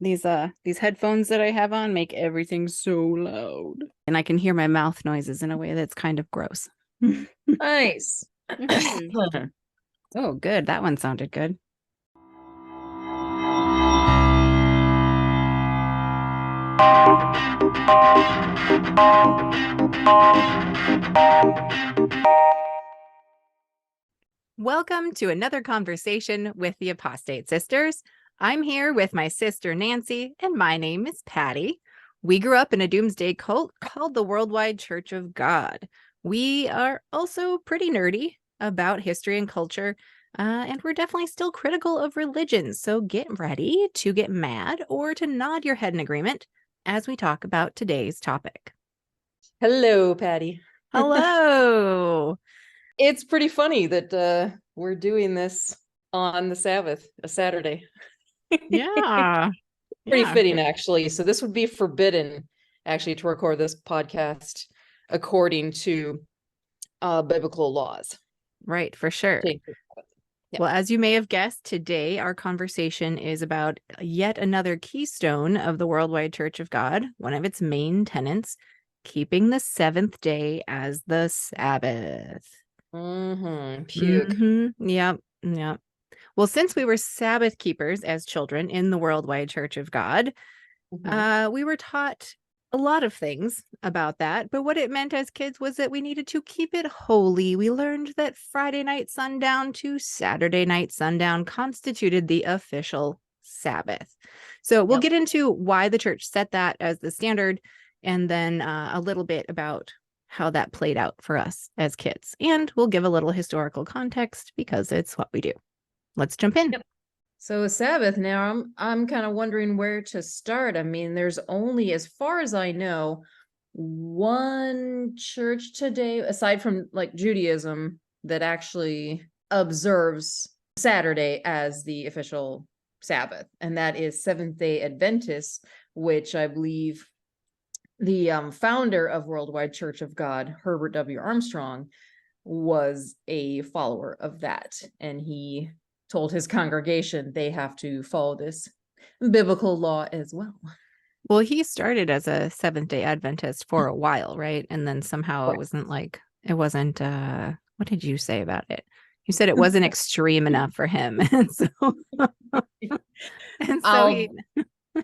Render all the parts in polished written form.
These headphones that I have on make everything so loud. And I can hear my mouth noises in a way that's kind of gross. Nice. Mhm. Oh, good. That one sounded good. Welcome to another conversation with the Apostate Sisters. I'm here with my sister Nancy, and my name is Patti. We grew up in a doomsday cult called the Worldwide Church of God. We are also pretty nerdy about history and culture, and we're definitely still critical of religion. So get ready to get mad or to nod your head in agreement as we talk about today's topic. Hello, Patty. Hello. It's pretty funny that we're doing this on the Sabbath, a Saturday. Yeah. Pretty Yeah. fitting, actually. So this would be forbidden, actually, to record this podcast according to biblical laws. Right, for sure. Yeah. Well, as you may have guessed, today our conversation is about yet another keystone of the Worldwide Church of God, one of its main tenets, keeping the seventh day as the Sabbath. Puke. Yep. Yep. Well, since we were Sabbath keepers as children in the Worldwide Church of God, we were taught a lot of things about that, but what it meant as kids was that we needed to keep it holy. We learned that Friday night sundown to Saturday night sundown constituted the official Sabbath. So we'll get into why the church set that as the standard, and then a little bit about how that played out for us as kids. And we'll give a little historical context because it's what we do. Let's jump in. Yep. So Sabbath, now I'm kind of wondering where to start. I mean, there's only, as far as I know, one church today, aside from like Judaism, that actually observes Saturday as the official Sabbath, and that is Seventh-day Adventists, which I believe the founder of Worldwide Church of God, Herbert W. Armstrong, was a follower of that, and he told his congregation they have to follow this biblical law as well. Well, he started as a Seventh-day Adventist for a while, right? And then somehow it wasn't what did you say about it? You said it wasn't extreme enough for him. And so he took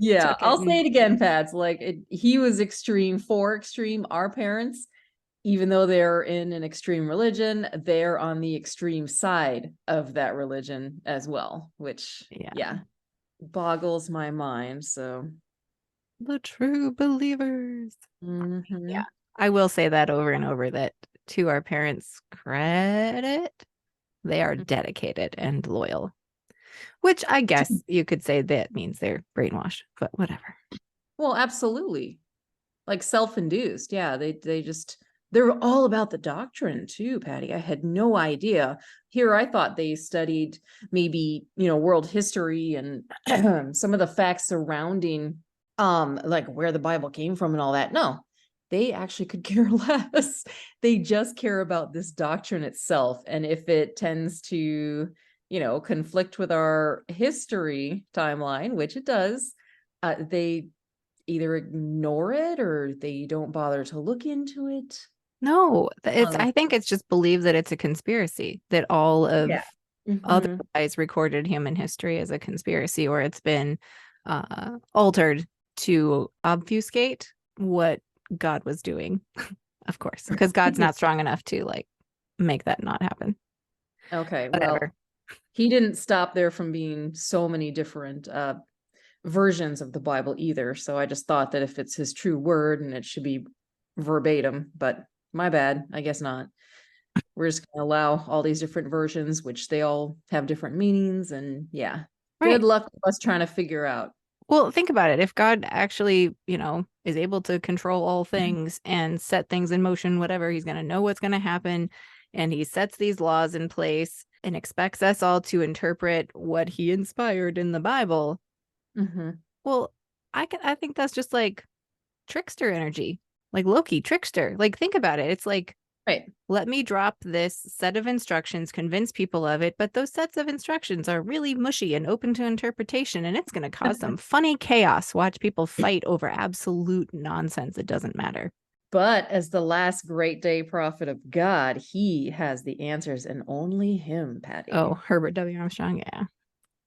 it I'll say it again, Pads. He was extreme for extreme. Our parents, even though they're in an extreme religion, they're on the extreme side of that religion as well, which boggles my mind. So the true believers. mm-hmm. Yeah. I will say that over and over, that to our parents' credit, they are dedicated and loyal, which I guess you could say that means they're brainwashed, but whatever. Well, absolutely. Like self-induced. Yeah, they're all about the doctrine too, Patty. I had no idea. Here I thought they studied maybe, world history and some of the facts surrounding like where the Bible came from and all that. No, they actually could care less. They just care about this doctrine itself. And if it tends to, conflict with our history timeline, which it does, they either ignore it or they don't bother to look into it. No, I think it's just believed that it's a conspiracy, that all of otherwise recorded human history is a conspiracy, or it's been altered to obfuscate what God was doing. Of course, because God's not strong enough to like make that not happen. Okay, Whatever. well, he didn't stop there from being so many different versions of the Bible either. So I just thought that if it's his true word and it should be verbatim, but my bad, I guess not. We're just going to allow all these different versions, which they all have different meanings. And yeah, Right. good luck with us trying to figure out. Well, think about it. If God actually, is able to control all things and set things in motion, whatever, he's going to know what's going to happen. And he sets these laws in place and expects us all to interpret what he inspired in the Bible. Well, I think that's just like trickster energy, like Loki, trickster. Like, think about it. It's like Right. Let me drop this set of instructions, convince people of it, but those sets of instructions are really mushy and open to interpretation, and it's going to cause some funny chaos. Watch people fight over absolute nonsense. It doesn't matter. But as the last great day prophet of God, he has the answers, and only him, Patti. Oh, Herbert W. Armstrong, yeah.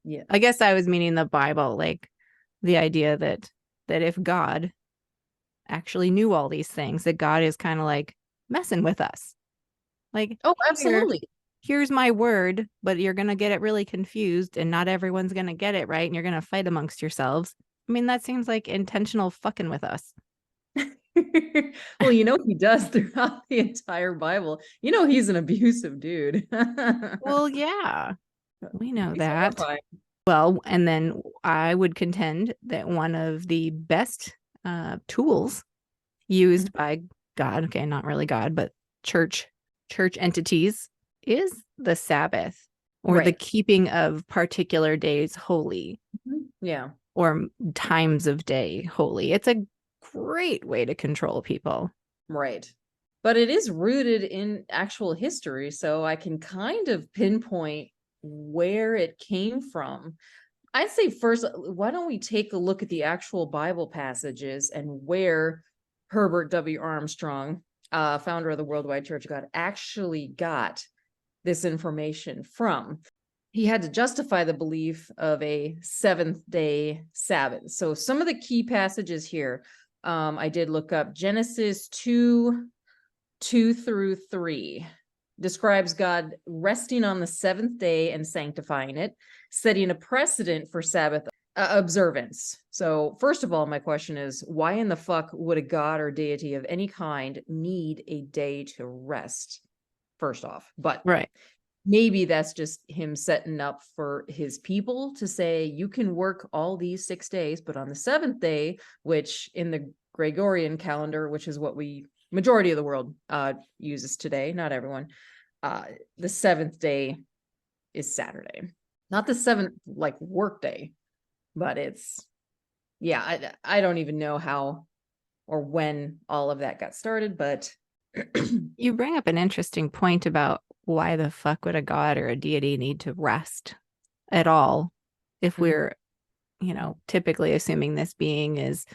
Yeah. I guess I was meaning the Bible, like the idea that if God actually knew all these things, that God is kind of like messing with us. Like, Oh, absolutely. here's my word, but you're going to get it really confused and not everyone's going to get it right. And you're going to fight amongst yourselves. I mean, that seems like intentional fucking with us. Well, he does throughout the entire Bible. He's an abusive dude. Well, yeah, we know He's that. horrifying. Well, and then I would contend that one of the best tools used by God, okay, not really God, but church entities, is the Sabbath, or the Right. keeping of particular days holy, Yeah. or times of day holy. It's a great way to control people. Right. But it is rooted in actual history, so I can kind of pinpoint where it came from. I'd say first, why don't we take a look at the actual Bible passages and where Herbert W. Armstrong, founder of the Worldwide Church of God, actually got this information from. He had to justify the belief of a seventh-day Sabbath. So some of the key passages here, I did look up. Genesis 2:2-3 describes God resting on the seventh day and sanctifying it, setting a precedent for Sabbath observance. So first of all, my question is, why in the fuck would a god or deity of any kind need a day to rest? First off, but Right. maybe that's just him setting up for his people to say, you can work all these 6 days, but on the seventh day, which in the Gregorian calendar, which is what majority of the world uses today, not everyone, the seventh day is Saturday. Not the seventh like work day, but it's, yeah, I don't even know how or when all of that got started, but You bring up an interesting point about why the fuck would a god or a deity need to rest at all if we're, typically assuming this being is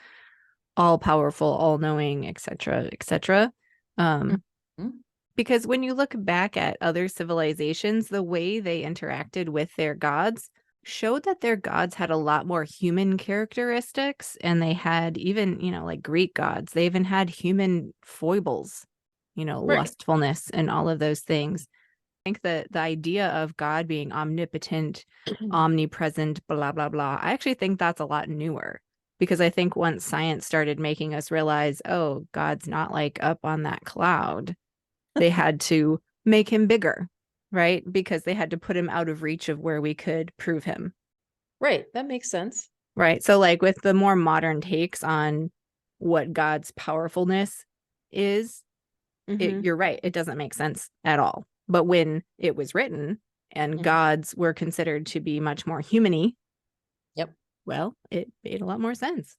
all powerful, all knowing, etc., etc. Because when you look back at other civilizations, the way they interacted with their gods showed that their gods had a lot more human characteristics, and they had even, like Greek gods, they even had human foibles, Right. lustfulness and all of those things. I think that the idea of God being omnipotent, omnipresent, blah, blah, blah, I actually think that's a lot newer, because I think once science started making us realize, oh, God's not like up on that cloud, they had to make him bigger, right? Because they had to put him out of reach of where we could prove him. Right. That makes sense. Right. So, like, with the more modern takes on what God's powerfulness is, you're right. It doesn't make sense at all. But when it was written and gods were considered to be much more human-y, Yep. well, it made a lot more sense.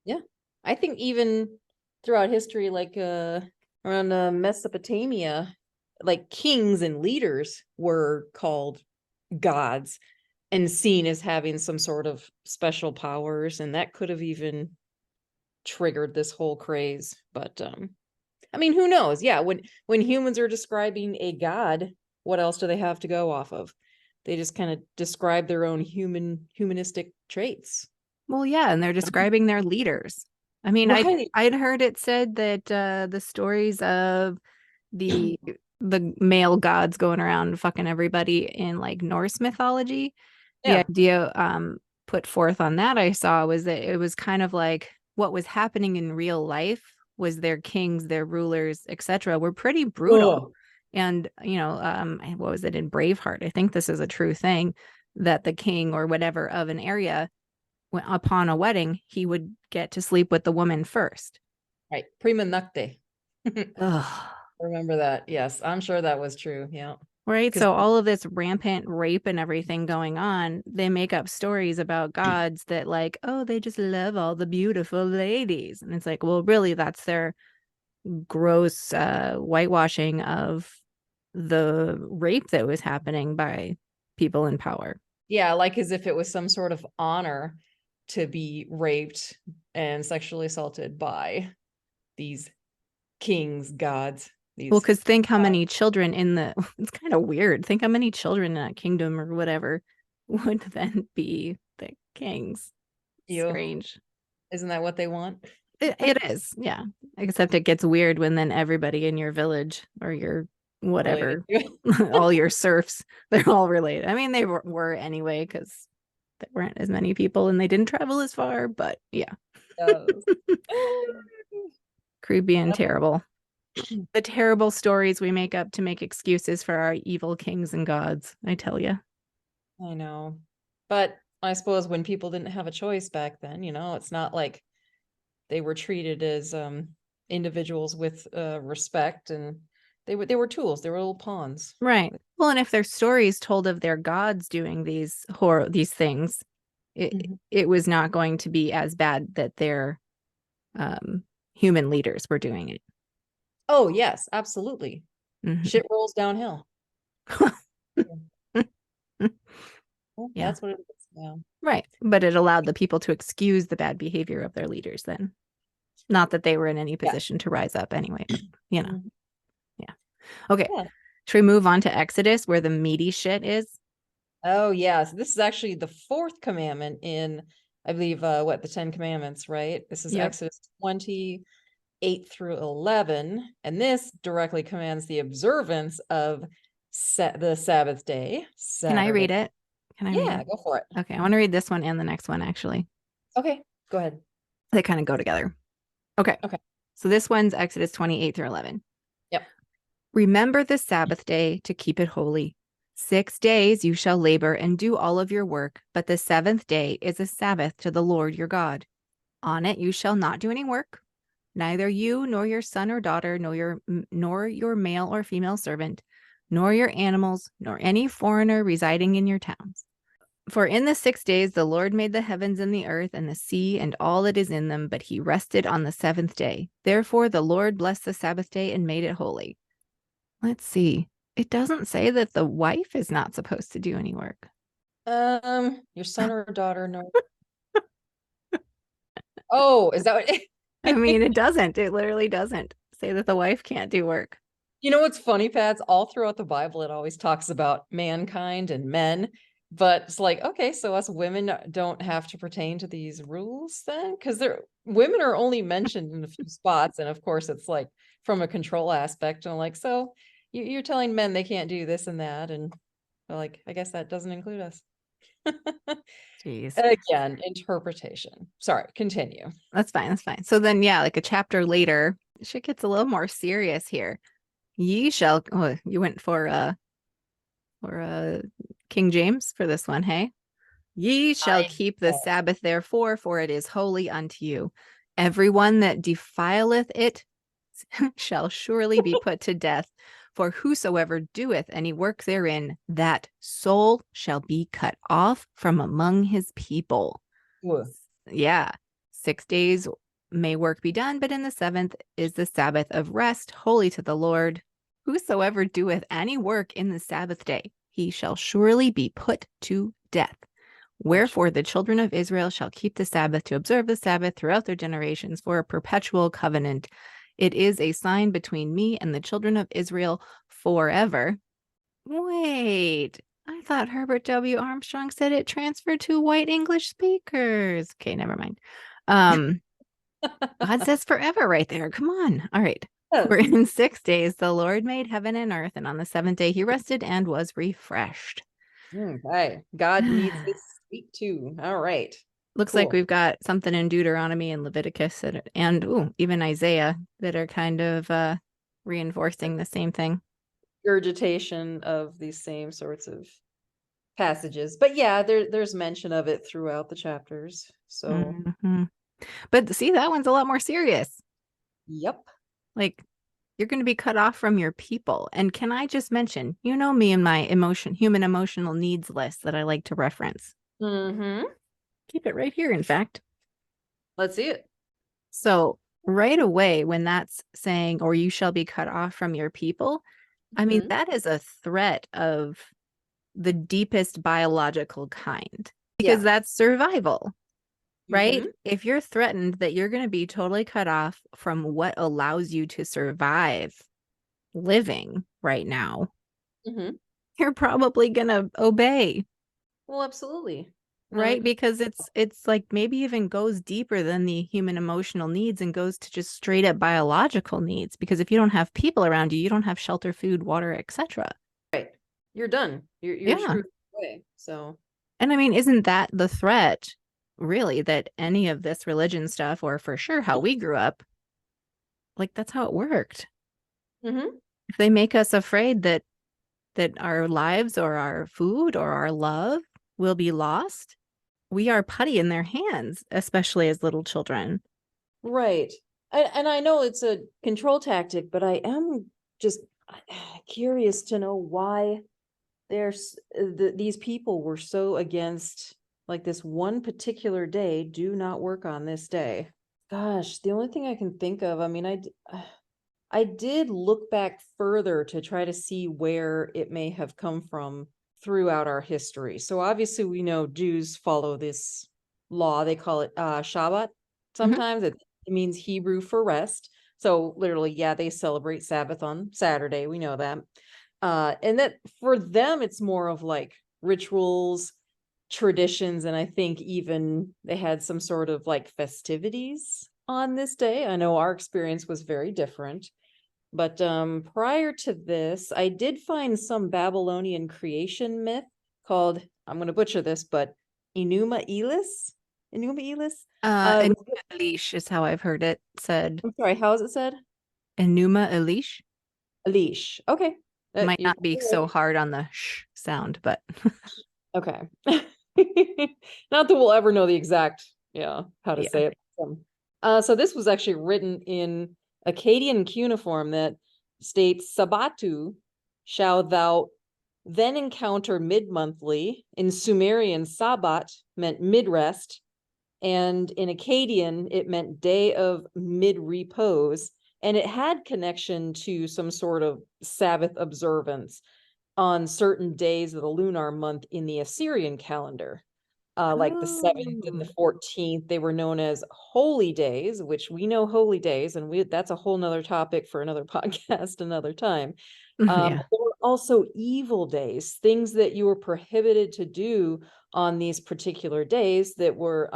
Yeah. I think even throughout history, like around Mesopotamia, like kings and leaders were called gods and seen as having some sort of special powers, and that could have even triggered this whole craze. But I mean, who knows? Yeah, when humans are describing a god, what else do they have to go off of? They just kind of describe their own humanistic traits. Well, yeah, and they're describing their leaders. I mean, Right. I'd heard it said that the stories of the male gods going around fucking everybody in like Norse mythology, the Yeah. idea put forth on that I saw was that it was kind of like what was happening in real life was their kings, their rulers, etc., were pretty brutal. Oh. And what was it in Braveheart? I think this is a true thing, that the king or whatever of an area, upon a wedding, he would get to sleep with the woman first. Right. Prima nocte. Ugh. Remember that. Yes, I'm sure that was true. Yeah. Right. Because So all of this rampant rape and everything going on, they make up stories about gods that, like, oh, they just love all the beautiful ladies. And it's like, well, really, that's their gross whitewashing of the rape that was happening by people in power. Yeah, like as if it was some sort of honor to be raped and sexually assaulted by these kings, gods, Well, these because think how many children in the, it's kind of weird. Think how many children in that kingdom or whatever would then be the kings. you. Strange. Isn't that what they want? It is, yeah. Except it gets weird when then everybody in your village or your Related whatever, to. all your serfs, they're all related. I mean, they were anyway, because there weren't as many people and they didn't travel as far, but yeah. Yes. Creepy and terrible. The terrible stories we make up to make excuses for our evil kings and gods, I tell you. I know. But I suppose when people didn't have a choice back then, it's not like they were treated as individuals with respect, and they were tools, they were little pawns. Right. Well, and if there's stories told of their gods doing these things, it was not going to be as bad that their human leaders were doing it. Oh, yes, absolutely. Mhm. Shit rolls downhill. Well, Yeah. that's what it is. Yeah. Right. But it allowed the people to excuse the bad behavior of their leaders then. Not that they were in any Yeah. position to rise up anyway, but you know. Mhm. Yeah. Okay. Yeah. Should we move on to Exodus where the meaty shit is? Oh, yeah. So this is actually the fourth commandment in, I believe, the 10 Commandments, right? This is Yep. Exodus 28 through 11. And this directly commands the observance of the Sabbath day, Can I read Saturday. it? Can I read Yeah, it? go for it. Okay. I want to read this one and the next one, actually. Okay, go ahead. They kind of go together. Okay. Okay. So this one's Exodus 28 through 11. Yep. Remember the Sabbath day to keep it holy. 6 days you shall labor and do all of your work, but the seventh day is a Sabbath to the Lord your God. On it you shall not do any work, neither you nor your son or daughter, nor your male or female servant, nor your animals, nor any foreigner residing in your towns. For in the 6 days the Lord made the heavens and the earth and the sea and all that is in them, but he rested on the seventh day. Therefore the Lord blessed the Sabbath day and made it holy. Let's see. It doesn't say that the wife is not supposed to do any work. Your son or daughter, no. Oh, is that what I mean, it doesn't. It literally doesn't say that the wife can't do work. You know what's funny, Pats? All throughout the Bible, it always talks about mankind and men, but it's like, okay, so us women don't have to pertain to these rules then? Because women are only mentioned in a few spots, and of course, it's like from a control aspect. And I'm like, so you're telling men they can't do this and that, and they're like, I guess that doesn't include us. Jeez. Again, interpretation. Sorry, continue. That's fine. That's fine. So then, yeah, like a chapter later, shit gets a little more serious here. Ye shall, oh, you went for King James for this one, hey? Ye shall I keep the Sabbath, therefore, for it is holy unto you. Everyone that defileth it shall surely be put to death. For whosoever doeth any work therein, that soul shall be cut off from among his people. Ugh. Yeah. 6 days may work be done, but in the seventh is the Sabbath of rest, holy to the Lord. Whosoever doeth any work in the Sabbath day, he shall surely be put to death. Wherefore the children of Israel shall keep the Sabbath to observe the Sabbath throughout their generations for a perpetual covenant. It is a sign between me and the children of Israel forever. Wait, I thought Herbert W. Armstrong said it transferred to white English speakers. Okay, never mind. God says forever right there. Come on. All right. For in 6 days the Lord made heaven and earth, and on the seventh day he rested and was refreshed. Okay. God needs his sleep too. All right. Looks Cool. like we've got something in Deuteronomy and Leviticus and even Isaiah that are kind of reinforcing the same thing. Regurgitation of these same sorts of passages. But yeah, there's mention of it throughout the chapters. So, Mhm. But see, that one's a lot more serious. yep. Like, you're going to be cut off from your people. And can I just mention, you know me and my human emotional needs list that I like to reference. Mm-hmm. Keep it right here, in fact. Let's see it. So right away when that's saying, or you shall be cut off from your people, I mean, Mhm. that is a threat of the deepest biological kind because Yeah. that's survival, right? Hmm. If you're threatened that you're going to be totally cut off from what allows you to survive living right now, Hmm. you're probably going to obey, Well, absolutely. right? Like, Because it's like maybe even goes deeper than the human emotional needs and goes to just straight up biological needs because if you don't have people around you, you don't have shelter, food, water, etc. right, you're done. You're Yeah. screwed away. So, And I mean, isn't that the threat, really, that any of this religion stuff, or for sure how we grew up, like that's how it worked. hmm, If they make us afraid that our lives or our food or our love will be lost, we are putty in their hands, especially as little children. right. And I know it's a control tactic, but I am just curious to know why these people were so against like this one particular day. Do not work on this day. Gosh, the only thing I can think of, I mean, I did look back further to try to see where it may have come from throughout our history. So obviously we know Jews follow this law. They call it Shabbat. Mhm. Sometimes it means Hebrew for rest. So literally, yeah, they celebrate Sabbath on Saturday. We know that. And that for them, it's more of like rituals, traditions, and I think even they had some sort of like festivities on this day. I know our experience was very different. But prior to this, I did find some Babylonian creation myth called, I'm going to butcher this, but Enuma Elis? Enuma Elis? Enuma Was Elish is how I've heard it said. I'm sorry, how is it said? Enuma Elish Elish. Okay. might You're not be probably so hard on the sh sound, but right. Okay. Not that we'll ever know the exact, yeah, how to yeah. say it. So this was actually written in Akkadian cuneiform that states, Sabatu shall thou then encounter mid-monthly. In Sumerian, Sabbat meant mid-rest, and in Akkadian, it meant day of mid-repose, and it had connection to some sort of Sabbath observance on certain days of the lunar month in the Assyrian calendar. Like the 7th and the Oh, 14th, they were known as holy days, which we know holy days, and that's a whole nother topic for another podcast another time. yeah. Or also evil days, things that you were prohibited to do on these particular days that were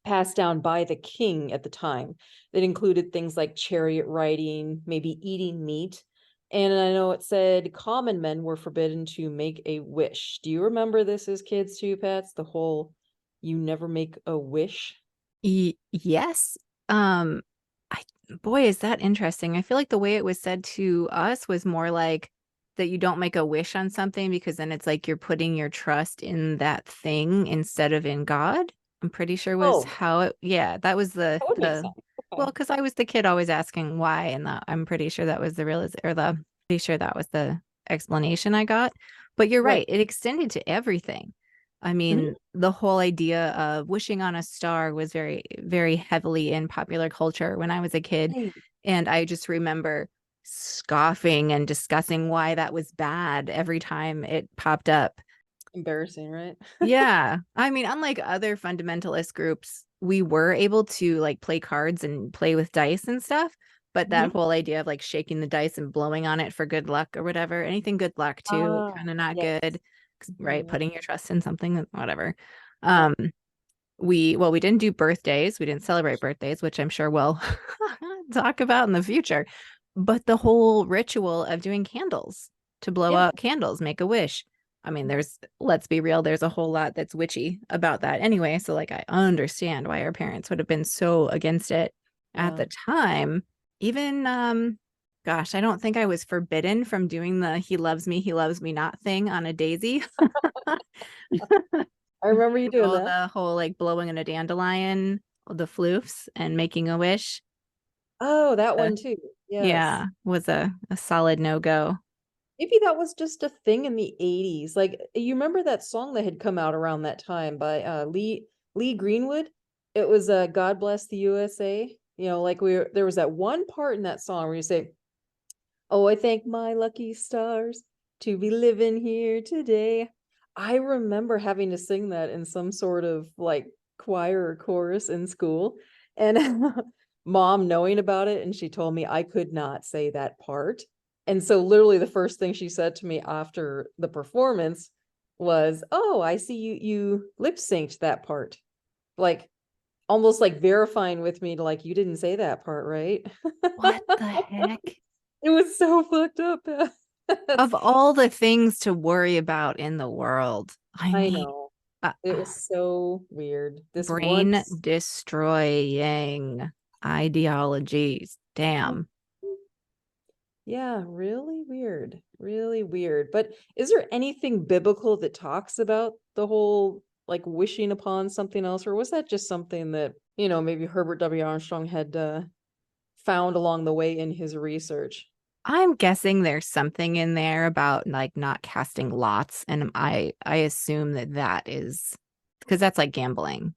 passed down by the king at the time. That included things like chariot riding, maybe eating meat. And I know it said common men were forbidden to make a wish. Do you remember this as kids too, Pats? The whole you never make a wish? Yes. Um, I boy, is that interesting. I feel like the way it was said to us was more like that you don't make a wish on something because then it's like you're putting your trust in that thing instead of in God. I'm pretty sure was Oh, how it, yeah, that was that would make the sense. well, Okay. because I was the kid always asking why, and I'm pretty sure that was the real or the pretty sure that was the explanation I got. But you're Right. right, it extended to everything. I mean, Mhm. the whole idea of wishing on a star was very, very heavily in popular culture when I was a kid. Right. And I just remember scoffing and discussing why that was bad every time it popped up. Embarrassing, right? Yeah. I mean, unlike other fundamentalist groups, we were able to like play cards and play with dice and stuff. But that Mhm. whole idea of like shaking the dice and blowing on it for good luck or whatever, anything good luck too, Ah, kind of not yes. good, right? Mhm. Putting your trust in something, whatever. Yeah. Um, we didn't do birthdays. We didn't celebrate birthdays, which I'm sure we'll talk about in the future. But the whole ritual of doing candles to blow Yeah. out candles, make a wish. I mean, let's be real, there's a whole lot that's witchy about that anyway. So, like, I understand why our parents would have been so against it at Yeah. the time. Even, gosh, I don't think I was forbidden from doing the he loves me not thing on a daisy. I remember you doing Oh, that. the whole like blowing in a dandelion, the floofs, and making a wish. Oh, that Uh, one too. Yes. yeah, was a solid no go. Maybe that was just a thing in the 80s. Like you remember that song that had come out around that time by Lee Greenwood? It was God Bless the USA. Like there was that one part in that song where you say, "Oh, I thank my lucky stars to be living here today." I remember having to sing that in some sort of like choir or chorus in school, and mom knowing about it, and she told me I could not say that part. And so literally the first thing she said to me after the performance was, "Oh, I see you lip synced that part." Like almost like verifying with me to like, "You didn't say that part, right?" What the heck? It was so fucked up. Of all the things to worry about in the world, I I mean, know. uh, It was so weird. This brain once. destroying ideologies. Damn. Yeah, really weird. Really weird. But is there anything biblical that talks about the whole like wishing upon something else, or was that just something that, maybe Herbert W. Armstrong had found along the way in his research? I'm guessing there's something in there about like not casting lots, and I assume that is because that's like gambling.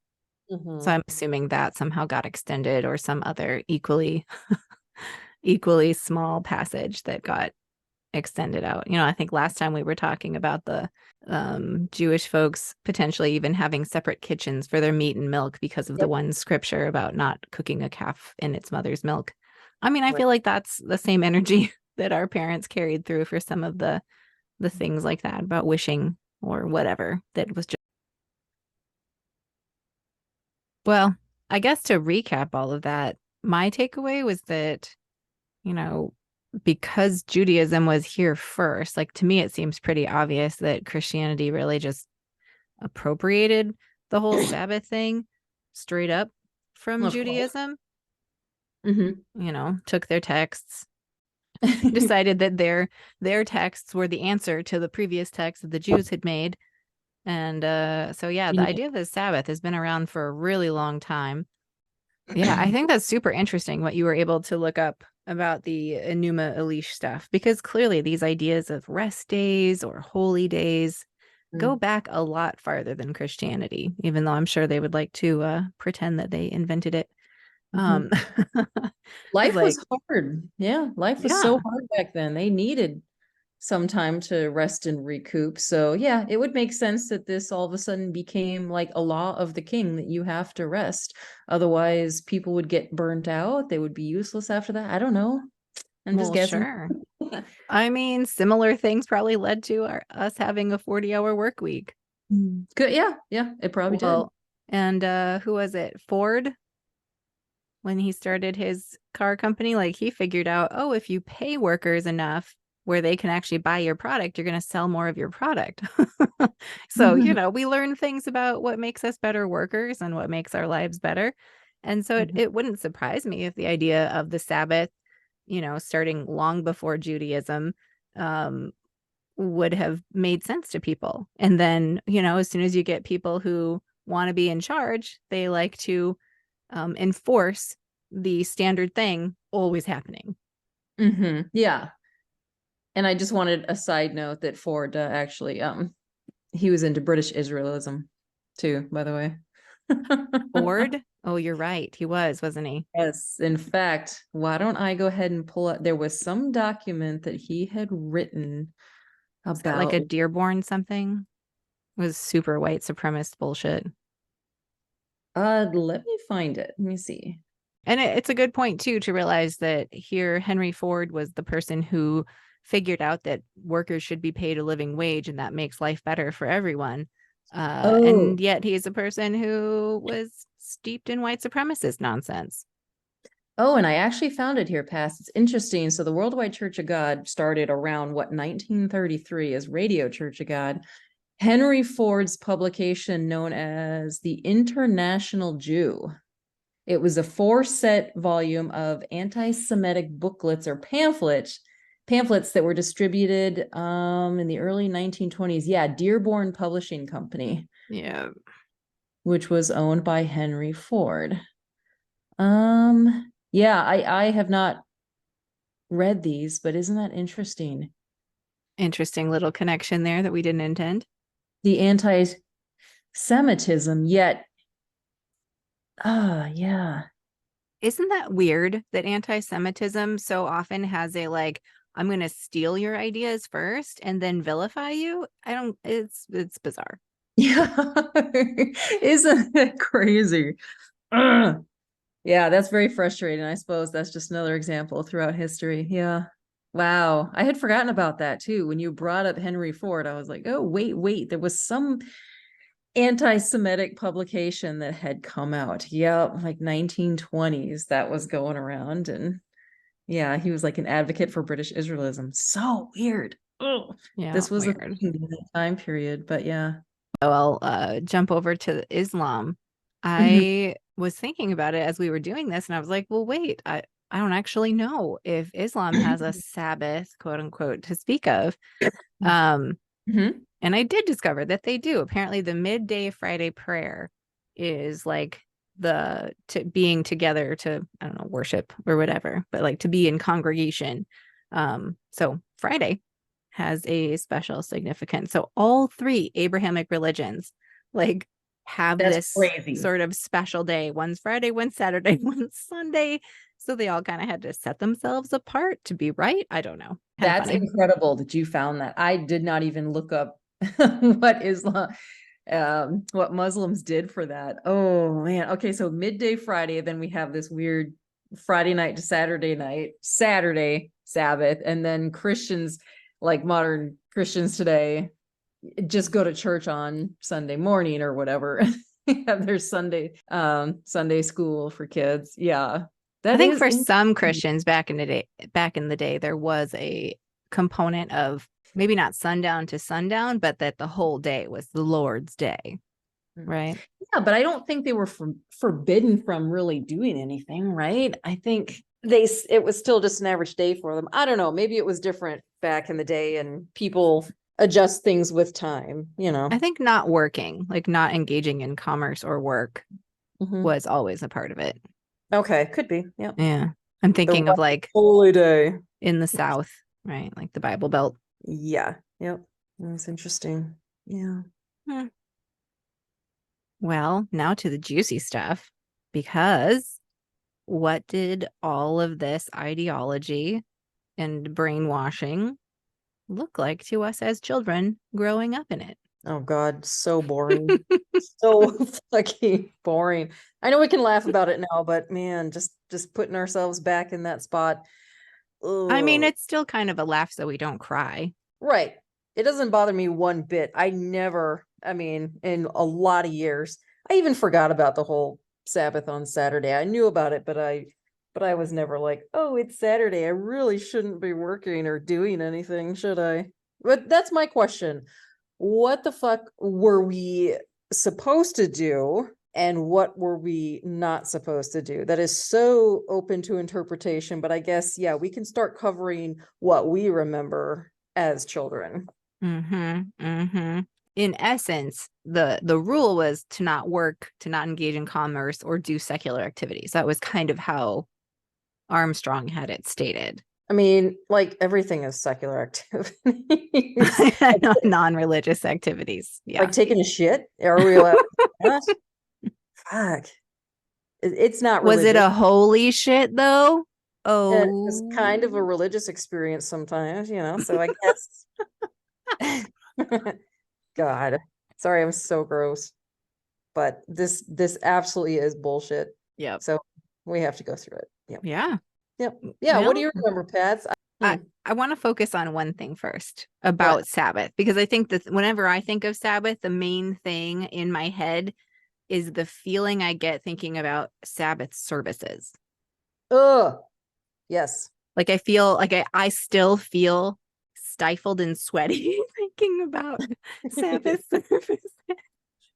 So Mm-hmm. I'm assuming that somehow got extended or some other equally small passage that got extended out. I think last time we were talking about the Jewish folks potentially even having separate kitchens for their meat and milk because of the Yep. one scripture about not cooking a calf in its mother's milk. I mean, I Right. feel like that's the same energy that our parents carried through for some of the things like that about wishing or whatever that was just well, I guess to recap all of that, my takeaway was that, you know, because Judaism was here first, like to me, it seems pretty obvious that Christianity really just appropriated the whole Sabbath thing straight up from Of course. Judaism, Mm-hmm. took their texts, decided that their texts were the answer to the previous texts that the Jews had made. And so yeah, the idea of the Sabbath has been around for a really long time. Yeah, I think that's super interesting what you were able to look up about the Enuma Elish stuff, because clearly these ideas of rest days or holy days go back a lot farther than Christianity, even though I'm sure they would like to pretend that they invented it. Mm-hmm. Um, it's Life like, was hard. Yeah, life was so yeah, hard back then. They needed some time to rest and recoup. So, yeah, it would make sense that this all of a sudden became like a law of the king that you have to rest. Otherwise, people would get burnt out. They would be useless after that. I don't know. I'm just well, guessing. sure. I mean, similar things probably led to us having a 40-hour work week. Good. Yeah. Yeah. It probably did. Well, and who was it? Ford, when he started his car company, like he figured out, oh, if you pay workers enough where they can actually buy your product, you're going to sell more of your product. So, we learn things about what makes us better workers and what makes our lives better. And so it wouldn't surprise me if the idea of the Sabbath, starting long before Judaism, um, would have made sense to people. And then, as soon as you get people who want to be in charge, they like to enforce the standard thing always happening. Yeah. And I just wanted a side note that Ford actually, he was into British Israelism too, by the way. Ford? Oh, you're right. He was, wasn't he? Yes, in fact, why don't I go ahead and pull up? There was some document that he had written Is that like a about. Dearborn something? It was super white supremacist bullshit. Let me find it. Let me see. And it's a good point too to realize that here Henry Ford was the person who figured out that workers should be paid a living wage and that makes life better for everyone. And Oh, yet he's a person who was steeped in white supremacist nonsense. oh, and I actually found it here, Past. It's interesting. So the Worldwide Church of God started around what 1933 as Radio Church of God. Henry Ford's publication known as the International Jew. It was a 4-set volume of anti-Semitic booklets or pamphlets that were distributed in the early 1920s. Yeah, Dearborn Publishing Company, Yeah. which was owned by Henry Ford. Yeah, I have not read these, but isn't that interesting? Interesting little connection there that we didn't intend. The anti-Semitism, yet, yeah. Isn't that weird that anti-Semitism so often has a like, I'm going to steal your ideas first and then vilify you? It's bizarre. Yeah. Isn't that crazy? Ugh. Yeah, that's very frustrating. I suppose that's just another example throughout history. Yeah. Wow. I had forgotten about that too. When you brought up Henry Ford, I was like, oh, wait. There was some anti-Semitic publication that had come out. Yeah, like 1920s that was going around. And yeah, he was like an advocate for British Israelism. So weird. Oh, Yeah, this was a weird. thing in that time period, but yeah. I'll jump over to Islam. Mhm. I was thinking about it as we were doing this, and I was like, well, wait, I don't actually know if Islam has a Sabbath, quote unquote, to speak of. Um, Mhm. and I did discover that they do. Apparently, the midday Friday prayer is like the to being together to, I don't know, worship or whatever, but like to be in congregation. So Friday has a special significance. So all three Abrahamic religions like have That's this crazy. sort of special day. One's Friday, one's Saturday, one's Sunday. So they all kind of had to set themselves apart to be right. I don't know. Kind of That's funny. incredible that you found that. I did not even look up what Islam, what Muslims did for that. Oh man. Okay, so midday Friday, then we have this weird Friday night to Saturday night, Saturday Sabbath, and then Christians, like modern Christians today, just go to church on Sunday morning or whatever. Have their Sunday school for kids. Yeah. I That think is for some interesting. Christians back in the day, there was a component of maybe not sundown to sundown, but that the whole day was the Lord's day, right? Yeah, but I don't think they were forbidden from really doing anything, right? I think it was still just an average day for them. I don't know. Maybe it was different back in the day and people adjust things with time, you know. I think not working, like not engaging in commerce or work Mhm. was always a part of it. Okay, could be. Yeah. Yeah. I'm The thinking of one like holy day. in the South, right? Like the Bible Belt. Yeah. Yep. That's interesting. Yeah. Hmm. Well, now to the juicy stuff, because what did all of this ideology and brainwashing look like to us as children growing up in it? Oh God, so boring. So fucking boring. I know we can laugh about it now, but man, just putting ourselves back in that spot. I mean, Ugh. it's still kind of a laugh so we don't cry. Right. It doesn't bother me one bit. I mean, in a lot of years, I even forgot about the whole Sabbath on Saturday. I knew about it, but I was never like, oh, it's Saturday. I really shouldn't be working or doing anything, should I? But that's my question. What the fuck were we supposed to do? And what were we not supposed to do? That is so open to interpretation, but I guess, yeah, we can start covering what we remember as children. Mm-hmm. Mm-hmm. In essence, the rule was to not work, to not engage in commerce or do secular activities. That was kind of how Armstrong had it stated. I mean, like everything is secular activities. Non-religious activities. Like Yeah. taking a shit. Are we allowed to do that? Fuck. It's not Was it religious. a holy shit though? It's kind of a Oh. religious experience sometimes, you know. So I guess God. Sorry, I'm so gross. But this absolutely is bullshit. Yep. So we have to go through it. Yep. Yeah. Yep. Yeah. What do Well, you remember, Pats? I Hmm, I want to focus on one thing first what? about Sabbath because I think that whenever I think of Sabbath, the main thing in my head is the feeling I get thinking about Sabbath services. Ugh. Yes. Like I feel like I still feel stifled and sweaty thinking about Sabbath service.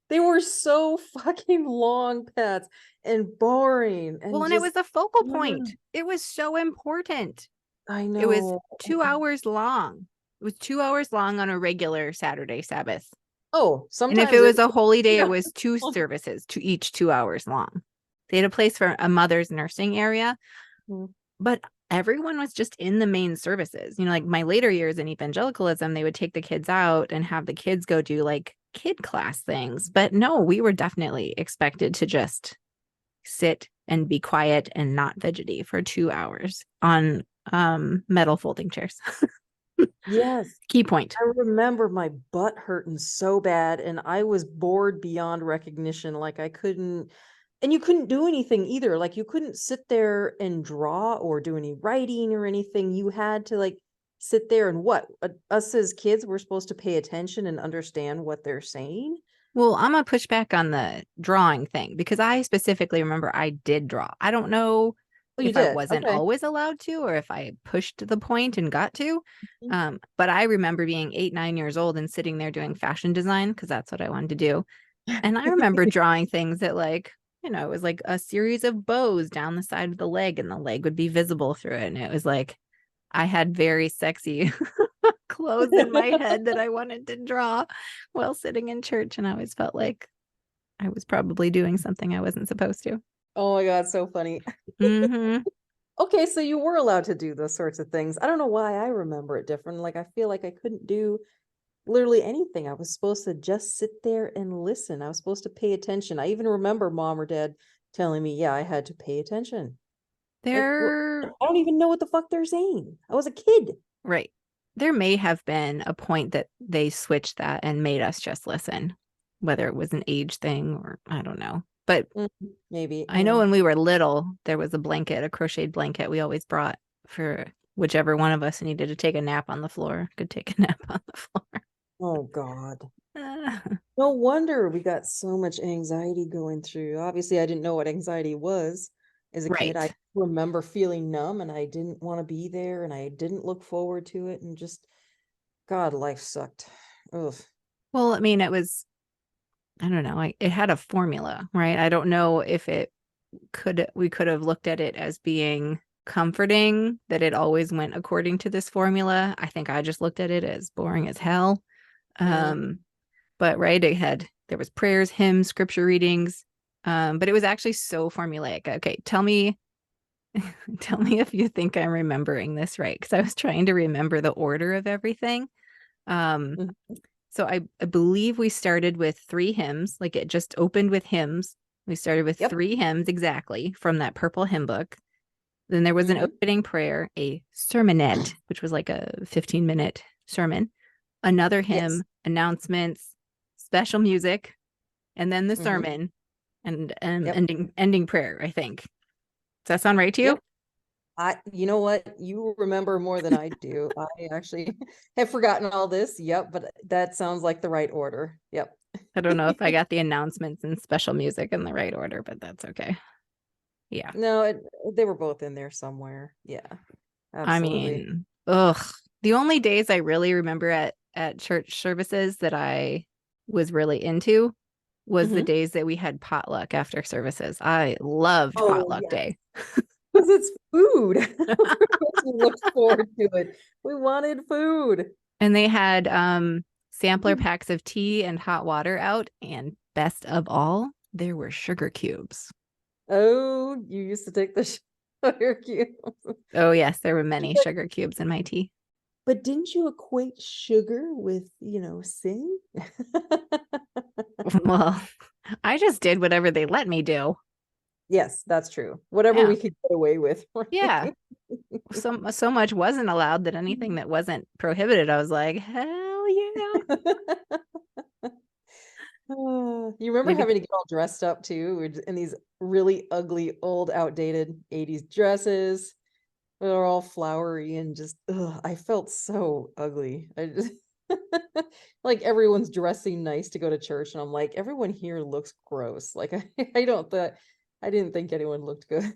They were so fucking long, Pats, and boring Well, and and it just was a focal ugh, point. It was so important. I It was know. 2 hours long. It was 2 hours long on a regular Saturday Sabbath. Oh, And if it sometimes it was a holy day, it yeah. was two services to each 2 hours long. They had a place for a mother's nursing area, Mhm. but everyone was just in the main services. You know, like my later years in evangelicalism, they would take the kids out and have the kids go do like kid class things. But no, we were definitely expected to just sit and be quiet and not fidgety for 2 hours on metal folding chairs. Yes. Key point. I remember my butt hurting so bad, and I was bored beyond recognition. Like I couldn't, and you couldn't do anything either. Like you couldn't sit there and draw or do any writing or anything. You had to like sit there and us as kids, we're supposed to pay attention and understand what they're saying. Well, I'm gonna push back on the drawing thing because I specifically remember I did draw. I don't know Oh, you if I did? wasn't Okay. always allowed to or if I pushed the point and got to. But I remember being 8, 9 years old and sitting there doing fashion design because that's what I wanted to do. And I remember drawing things that like, it was like a series of bows down the side of the leg and the leg would be visible through it. And it was like I had very sexy clothes in my head that I wanted to draw while sitting in church. And I always felt like I was probably doing something I wasn't supposed to. Oh my God, so funny. Mm-hmm. Okay, so you were allowed to do those sorts of things. I don't know why I remember it different. Like I feel like I couldn't do literally anything. I was supposed to just sit there and listen. I was supposed to pay attention. I even remember mom or dad telling me, yeah, I had to pay attention. Like, There, I don't even know what the fuck they're saying. I was a kid. right. There may have been a point that they switched that and made us just listen, whether it was an age thing or I don't know. But Maybe. I know when we were little, there was a blanket, a crocheted blanket we always brought for whichever one of us needed to take a nap on the floor, could take a nap on the floor. Oh God. No wonder we got so much anxiety going through. Obviously, I didn't know what anxiety was as a kid. I Right. remember feeling numb and I didn't want to be there and I didn't look forward to it and just, God, life sucked. Ugh. Well, I mean, I don't know, it had a formula, right? I don't know if we could have looked at it as being comforting that it always went according to this formula. I think I just looked at it as boring as hell. Mm. But right, there was prayers, hymns, scripture readings. But it was actually so formulaic. Okay, tell me if you think I'm remembering this right, because I was trying to remember the order of everything. Um, Mhm. so I believe we started with 3 hymns, like it just opened with hymns. We started with Yep. 3 hymns exactly from that purple hymn book. Then there was an Mhm. opening prayer, a sermonette, which was like a 15-minute sermon, another Yes. hymn, announcements, special music, and then the Mhm. sermon and Yep. ending prayer, I think. Does that sound right to you? Yep. You know what? You remember more than I do. I actually have forgotten all this. Yep, but that sounds like the right order. Yep. I don't know if I got the announcements and special music in the right order, but that's okay. Yeah. No, they were both in there somewhere. Yeah, I absolutely. mean, ugh. The only days I really remember at church services that I was really into was the Hmm. days that we had potluck after services. I loved Oh, potluck yes. day. Because it's food. We looked forward to it. We wanted food. And they had sampler packs of tea and hot water out, and best of all, there were sugar cubes. Oh, you used to take the sugar cube. Oh yes, there were many sugar cubes in my tea. But didn't you equate sugar with, sin? Well, I just did whatever they let me do. Yes, that's true. Whatever Yeah. we could get away with, Yeah. right? So much wasn't allowed that anything that wasn't prohibited, I was like, hell yeah. You remember Maybe having to get all dressed up too, in these really ugly, old, outdated 80s dresses. They're all flowery and just, ugh, I felt so ugly. I just like everyone's dressing nice to go to church, and I'm like, everyone here looks gross. Like I didn't think anyone looked good.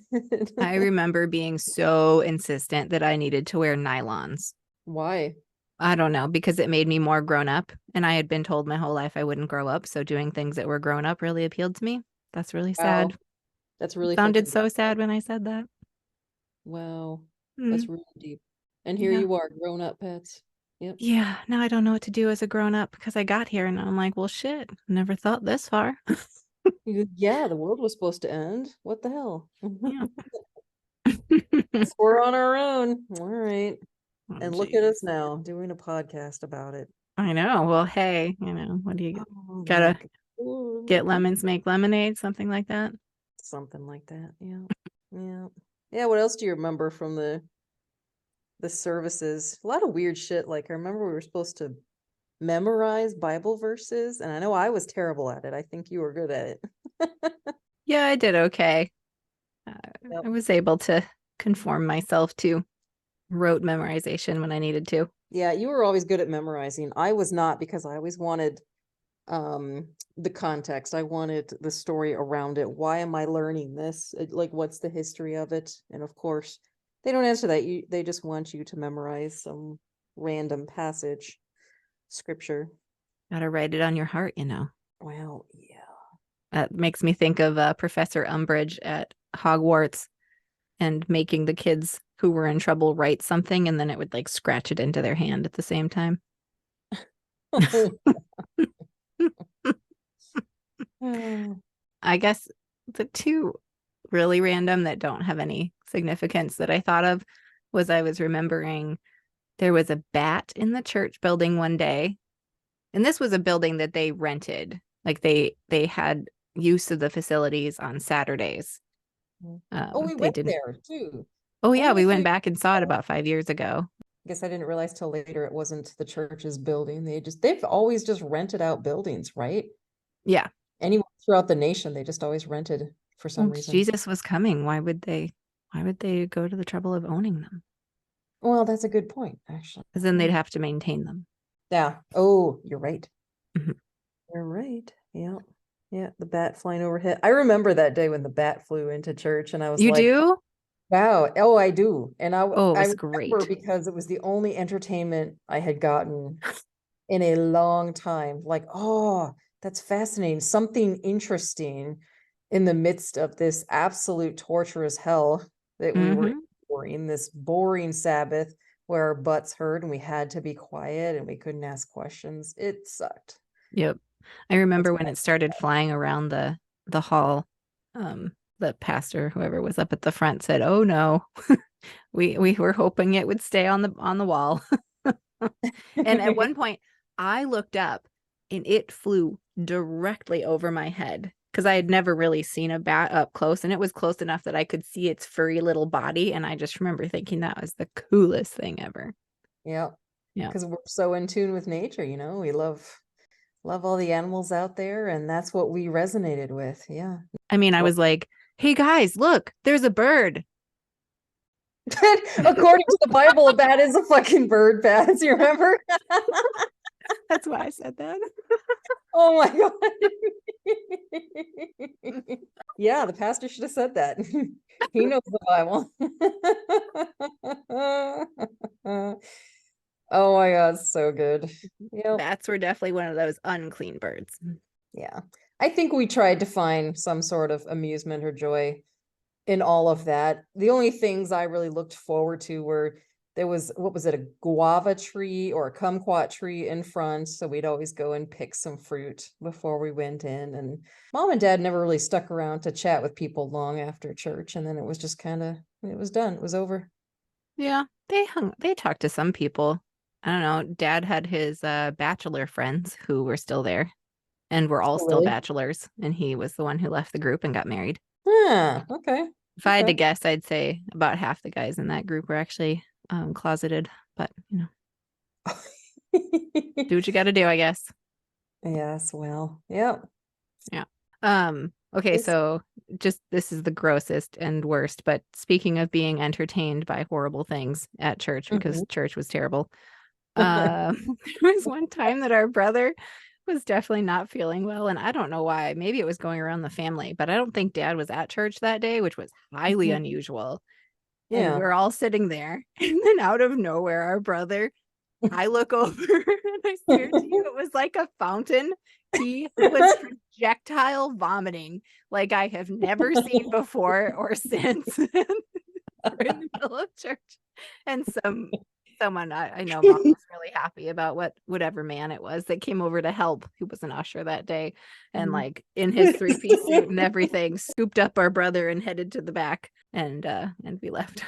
I remember being so insistent that I needed to wear nylons. Why? I don't know, because it made me more grown up. And I had been told my whole life I wouldn't grow up. So doing things that were grown up really appealed to me. That's really Wow, sad. that's It really sounded fucking deep. so sad when I said that. Wow, Mm, that's really deep. And here yeah. you are, grown up pets. Yep. Yeah. Now I don't know what to do as a grown up because I got here and I'm like, well, shit, never thought this far. Yeah, the world was supposed to end. What the hell? Yeah. Guess we're on our own. All right. Oh, And look at geez. us now doing a podcast about it. I know. Well, hey, what do you Oh my gotta God. Ooh. get lemons, make lemonade, something like that? Something like that. Yeah. Yeah. Yeah. What else do you remember from the services? A lot of weird shit. Like I remember we were supposed to memorize Bible verses, and I know I was terrible at it. I think you were good at it. Yeah, I did okay. Yep. I was able to conform myself to rote memorization when I needed to. Yeah, you were always good at memorizing. I was not, because I always wanted the context. I wanted the story around it. Why am I learning this? Like, what's the history of it? And of course, they don't answer that. They just want you to memorize some random passage, scripture. Gotta write it on your heart, you know. Well, yeah. That makes me think of Professor Umbridge at Hogwarts and making the kids who were in trouble write something, and then it would like scratch it into their hand at the same time. I guess the two really random that don't have any significance that I thought of was I was remembering there was a bat in the church building one day. And this was a building that they rented. Like they had use of the facilities on Saturdays. Oh, we They went didn't. there too. Oh I yeah, wonder we if went back and saw it about 5 years ago. I guess I didn't realize till later it wasn't the church's building. They've always just rented out buildings, right? Yeah. Anywhere throughout the nation, they just always rented for some Well, reason. Jesus was coming. Why would they go to the trouble of owning them? Well, that's a good point, actually. Because then they'd have to maintain them. Yeah. Oh, you're right. Mhm. You're right. Yeah. Yeah. The bat flying overhead. I remember that day when the bat flew into church, and I was You like, do? wow. Oh, I do. And Oh, it I was remember great. because it was the only entertainment I had gotten in a long time. Like, oh, that's fascinating. Something interesting in the midst of this absolute torturous hell that we were in, this boring Sabbath where our butts hurt and we had to be quiet and we couldn't ask questions. It sucked. Yep. I remember when it started flying around the hall, the pastor, whoever was up at the front, said, "Oh no, we were hoping it would stay on the wall." And at one point, I looked up, and it flew directly over my head because I had never really seen a bat up close, and it was close enough that I could see its furry little body. And I just remember thinking that was the coolest thing ever. Yeah. Yeah. Because we're so in tune with nature, we love all the animals out there, and that's what we resonated with. Yeah. I mean, I was like, "Hey guys, look, there's a bird." According to the Bible, a bat is a fucking bird, Bats. You remember? That's why I said that. Oh my god. Yeah, the pastor should have said that. He knows the Bible. Oh my god, so good. Yep. Bats were definitely one of those unclean birds. Yeah. I think we tried to find some sort of amusement or joy in all of that. The only things I really looked forward to were there was, what was it, a guava tree or a kumquat tree in front. So we'd always go and pick some fruit before we went in. And mom and dad never really stuck around to chat with people long after church. And then it was just kind of, it was done. It was over. Yeah, they talked to some people. I don't know. Dad had his bachelor friends who were still there and were all Oh, still really? bachelors. And he was the one who left the group and got married. Yeah, okay. If I had to guess, I'd say about half the guys in that group were actually closeted. But, do what you got to do, I guess. Yes, well, yep. Yeah. Okay, so just this is the grossest and worst, but speaking of being entertained by horrible things at church because church was terrible. There was one time that our brother was definitely not feeling well, and I don't know why. Maybe it was going around the family, but I don't think dad was at church that day, which was highly unusual. And Yeah. we're all sitting there, and then out of nowhere, our brother, I look over and I swear to you, it was like a fountain. He was projectile vomiting like I have never seen before or since. In the middle of church. And someone I know mom was really happy about whatever man it was that came over to help, who was an usher that day, and like in his 3-piece suit and everything, scooped up our brother and headed to the back, and we left.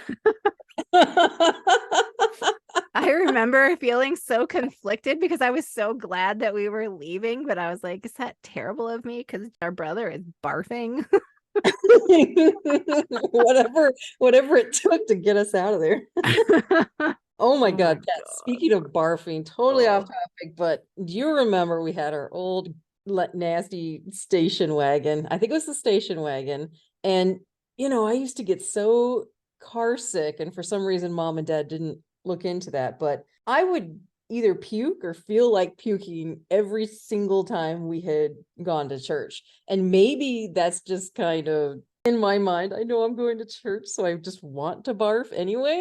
I remember feeling so conflicted because I was so glad that we were leaving, but I was like, is that terrible of me? Because our brother is barfing. Whatever it took to get us out of there. Oh my Oh my God, Kat, God. speaking of barfing, totally off Oh. topic, but do you remember we had our old nasty station wagon? I think it was the station wagon. And, I used to get so car sick, and for some reason, mom and dad didn't look into that, but I would either puke or feel like puking every single time we had gone to church. And maybe that's just kind of in my mind. I know I'm going to church, so I just want to barf anyway.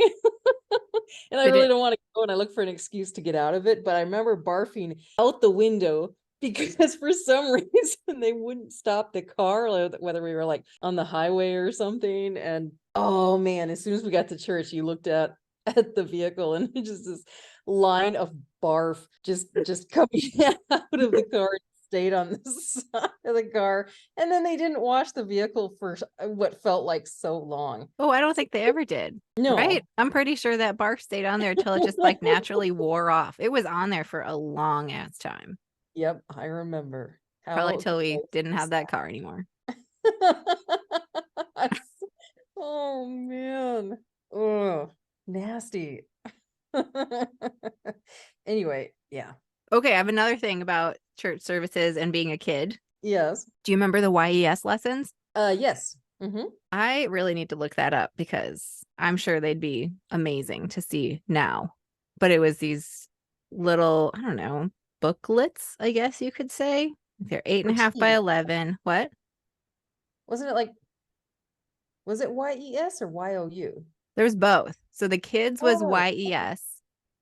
And I Did really it? don't want to go, and I look for an excuse to get out of it. But I remember barfing out the window because for some reason they wouldn't stop the car, whether we were like on the highway or something. And oh man, as soon as we got to church, you looked at the vehicle, and just this line of barf just coming out of the car, stayed on the side of the car. And then they didn't wash the vehicle for what felt like so long. Oh, I don't think they ever did. Right? No. I'm pretty sure that barf stayed on there until it just like naturally wore off. It was on there for a long ass time. Yep, I remember. Probably How till we gross didn't is have that car anymore. that? Oh man. Oh, nasty. Anyway, yeah. Okay, I have another thing about church services and being a kid. Yes. Do you remember the YES lessons? Yes. I really need to look that up because I'm sure they'd be amazing to see now. But it was these little, I don't know, booklets, I guess you could say. They're 8.5 by Teens. 11. What? Wasn't it like, was it YES or YOU? There was both. So the kids was Oh, YES. I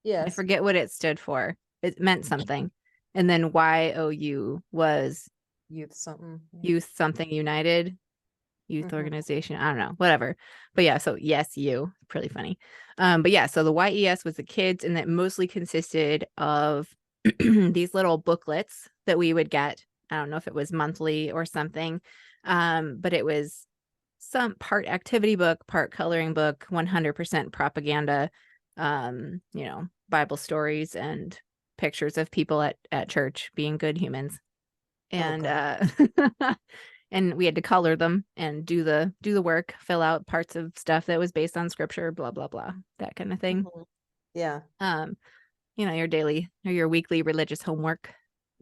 yes. forget what it stood for. It meant something. And then YOU was Youth something. Youth Something United. Youth organization. I don't know, whatever. But yeah, so yes, you. Pretty funny. But yeah, so the YES was the kids, and that mostly consisted of these little booklets that we would get. I don't know if it was monthly or something. But it was some part activity book, part coloring book, 100% propaganda, Bible stories and pictures of people at church being good humans. And and we had to color them and do the work, fill out parts of stuff that was based on scripture, blah blah blah, that kind of thing. Yeah. Your daily or your weekly religious homework.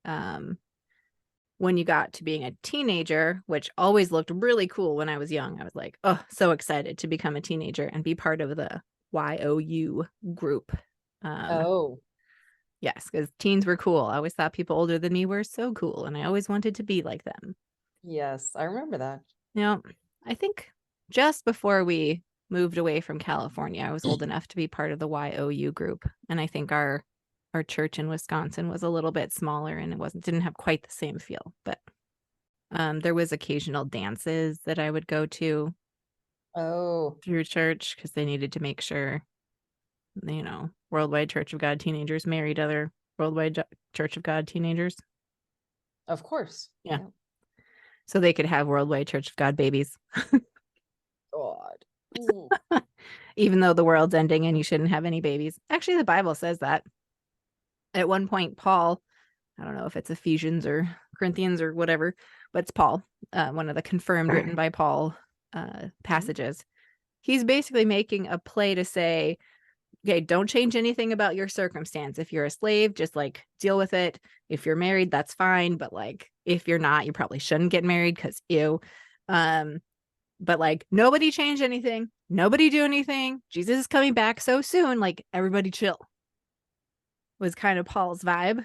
When you got to being a teenager, which always looked really cool when I was young, I was like, oh, so excited to become a teenager and be part of the YOU group. Oh, Yes, because teens were cool. I always thought people older than me were so cool, and I always wanted to be like them. yes. I remember that. I think just before we moved away from California, I was old enough to be part of the YOU group. And I think our church in Wisconsin was a little bit smaller, and it didn't have quite the same feel. But there was occasional dances that I would go to Oh, through church because they needed to make sure, Worldwide Church of God teenagers married other Worldwide Church of God teenagers. of course. Yeah. So they could have Worldwide Church of God babies. God. Even though the world's ending and you shouldn't have any babies. Actually, the Bible says that. At one point, Paul, I don't know if it's Ephesians or Corinthians or whatever, but it's Paul, one of the confirmed written by Paul passages. He's basically making a play to say, okay, don't change anything about your circumstance. If you're a slave, just like deal with it. If you're married, that's fine. But like, if you're not, you probably shouldn't get married because ew. But like, nobody change anything. Nobody do anything. Jesus is coming back so soon. Like, everybody chill. Was kind of Paul's vibe.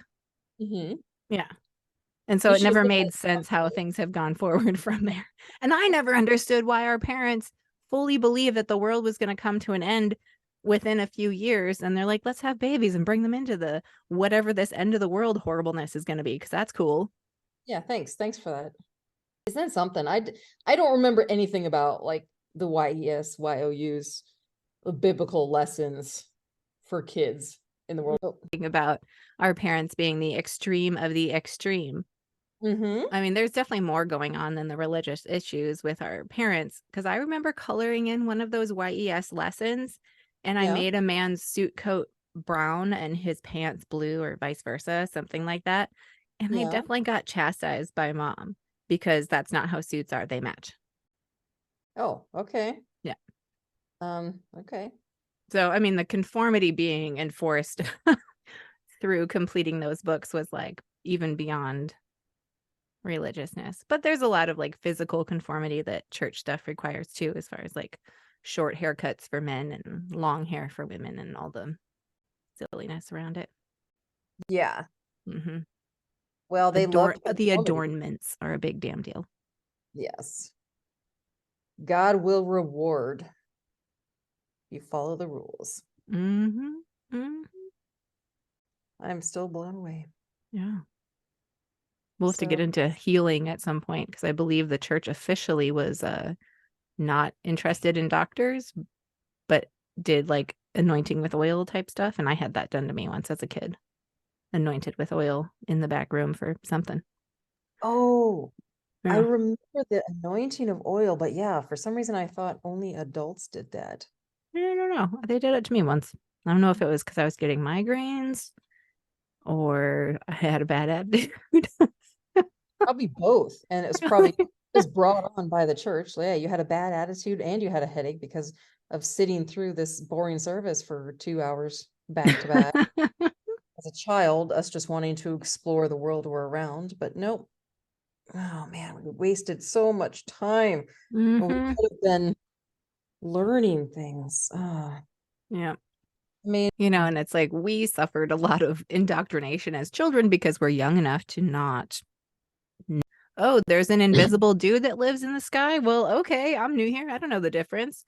Yeah. And so it never made sense how things have gone forward from there. And I never understood why our parents fully believed that the world was going to come to an end within a few years. And they're like, let's have babies and bring them into the whatever this end of the world horribleness is going to be, because that's cool. Yeah, thanks. Thanks for that. Isn't that something? I don't remember anything about like the YES, YOUs, biblical lessons for kids in the world. About our parents being the extreme of the extreme. I mean, there's definitely more going on than the religious issues with our parents, because I remember coloring in one of those YES lessons, and I made a man's suit coat brown and his pants blue, or vice versa, something like that. And I definitely got chastised by mom because that's not how suits are. They match. Oh, okay. Yeah. Okay. So, I mean, the conformity being enforced through completing those books was like even beyond religiousness. But there's a lot of like physical conformity that church stuff requires too, as far as like short haircuts for men and long hair for women and all the silliness around it. Yeah. Mm-hmm. Well, they loved The conformity. adornments are a big damn deal. Yes. God will reward. You follow the rules. Mm-hmm. Mm-hmm. I'm still blown away. Yeah. We'll have to get So, into healing at some point because I believe the church officially was not interested in doctors, but did like anointing with oil type stuff. And I had that done to me once as a kid, anointed with oil in the back room for something. oh, I Yeah. remember the anointing of oil, but yeah, for some reason I thought only adults did that. No. They did it to me once. I don't know if it was because I was getting migraines or I had a bad attitude. Probably both. And it was probably just brought on by the church. Yeah, you had a bad attitude and you had a headache because of sitting through this boring service for 2 hours back to back. As a child, us just wanting to explore the world we're around, but nope. Oh man, we wasted so much time when we Mm-hmm. could have been learning things. Yeah. I mean, And it's like we suffered a lot of indoctrination as children because we're young enough to not. Oh, there's an invisible dude that lives in the sky. Well, okay, I'm new here. I don't know the difference.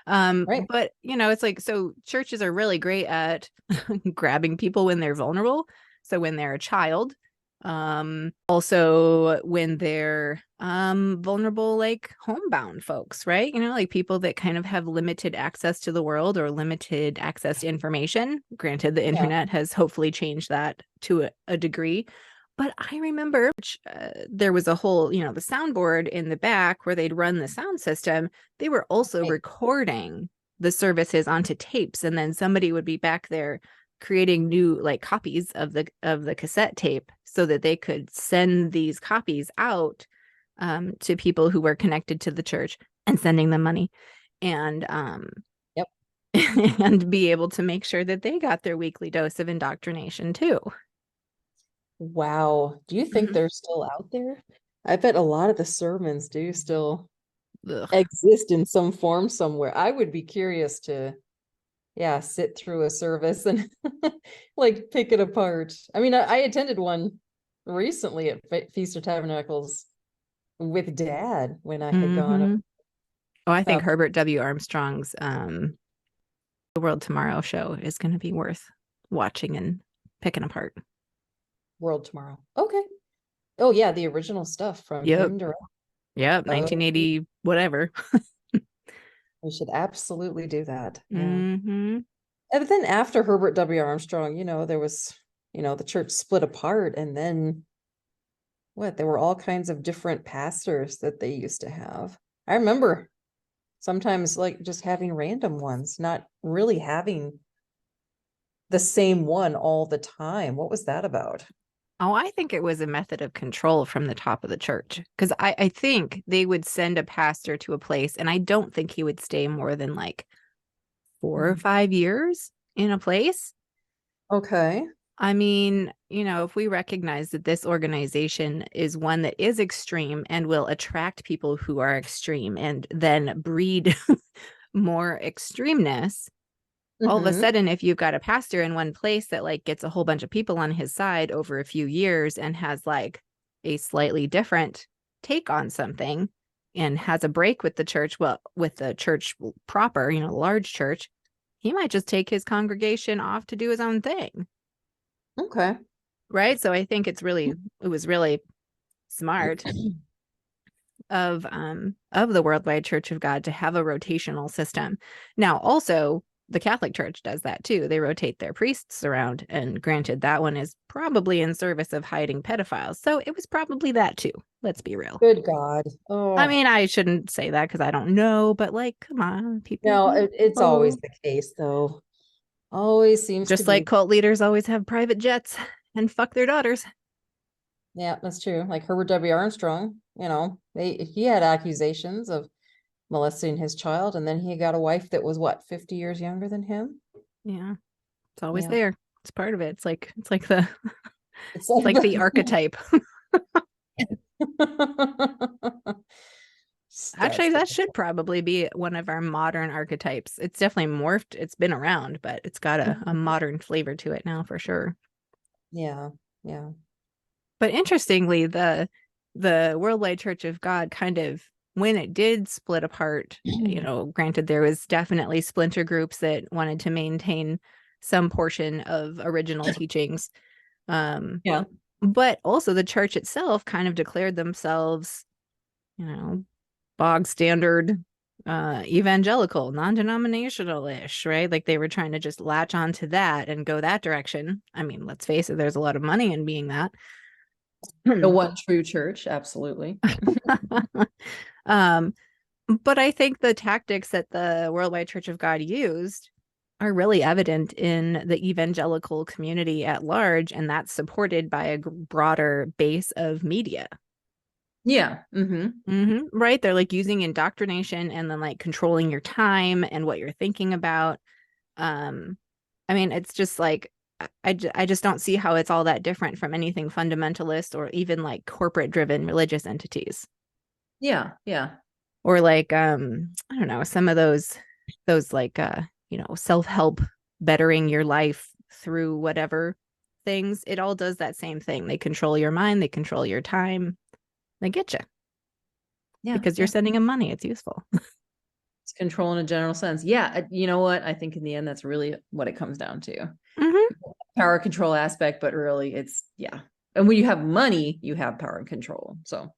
right. But it's like, so churches are really great at grabbing people when they're vulnerable. So when they're a child, also when they're vulnerable, like homebound folks, right? Like people that kind of have limited access to the world or limited access to information. Granted, the Yeah. internet has hopefully changed that to a degree. But I remember there was a whole, the soundboard in the back where they'd run the sound system. They were also Right. recording the services onto tapes, and then somebody would be back there creating new like copies of the cassette tape so that they could send these copies out to people who were connected to the church and sending them money and Yep. and be able to make sure that they got their weekly dose of indoctrination too. Wow. Do you think Mhm. they're still out there? I bet a lot of the sermons do still Ugh. exist in some form somewhere. I would be curious to, yeah, sit through a service and like pick it apart. I mean, I attended one recently at Feast of Tabernacles with Dad when I had gone. Mm-hmm. Oh, I think Uh, Herbert W. Armstrong's The World Tomorrow show is going to be worth watching and picking apart. World Tomorrow. Okay. Oh yeah, the original stuff from Yep. him direct. Yep. Oh, 1980, whatever. we should absolutely do that. Yeah. Mm-hmm. And then after Herbert W. Armstrong, there was, the church split apart and then there were all kinds of different pastors that they used to have. I remember sometimes like just having random ones, not really having the same one all the time. What was that about? Oh, I think it was a method of control from the top of the church because I think they would send a pastor to a place and I don't think he would stay more than like 4 or 5 years in a place. Okay. I mean, if we recognize that this organization is one that is extreme and will attract people who are extreme and then breed more extremeness, all of a Mm-hmm. sudden, if you've got a pastor in one place that like gets a whole bunch of people on his side over a few years and has like a slightly different take on something and has a break with the church, well, with the church proper, large church, he might just take his congregation off to do his own thing. Okay. Right. So I think it was really smart of the Worldwide Church of God to have a rotational system. Now, also the Catholic Church does that too. They rotate their priests around, and granted, that one is probably in service of hiding pedophiles. So it was probably that too. Let's be real. Good God. I Oh, mean, I shouldn't say that because I don't know, but like, come on, people. no, it's always Oh, the case though. Always seems to just like be. cult leaders always have private jets and fuck their daughters. Yeah, that's true. Like Herbert W. Armstrong, he had accusations of molesting his child, and then he got a wife that was what, 50 years younger than him? Yeah. It's always Yeah. there. It's part of it. It's like the It's it's like the archetype. Actually, that should probably be one of our modern archetypes. It's definitely morphed. It's been around, but it's got a modern flavor to it now for sure. Yeah. Yeah. But interestingly, the Worldwide Church of God kind of, when it did split apart, granted there was definitely splinter groups that wanted to maintain some portion of original teachings. Yeah. But also the church itself kind of declared themselves, bog standard evangelical, non-denominational-ish, right? Like they were trying to just latch onto that and go that direction. I mean, let's face it, there's a lot of money in being that. The one true church, absolutely. But I think the tactics that the Worldwide Church of God used are really evident in the evangelical community at large, and that's supported by a broader base of media. Yeah. Right. They're like using indoctrination and then like controlling your time and what you're thinking about. I mean, it's just like, I just don't see how it's all that different from anything fundamentalist or even like corporate driven religious entities. Yeah. Yeah. Or like, I don't know, some of those like, self-help, bettering your life through whatever things. It all does that same thing. They control your mind. They control your time. They get you. Yeah. Because you're sending them money. It's useful. It's control in a general sense. Yeah. You know what? I think in the end, that's really what it comes down to. Power control aspect, but really it's, yeah. And when you have money, you have power and control. So.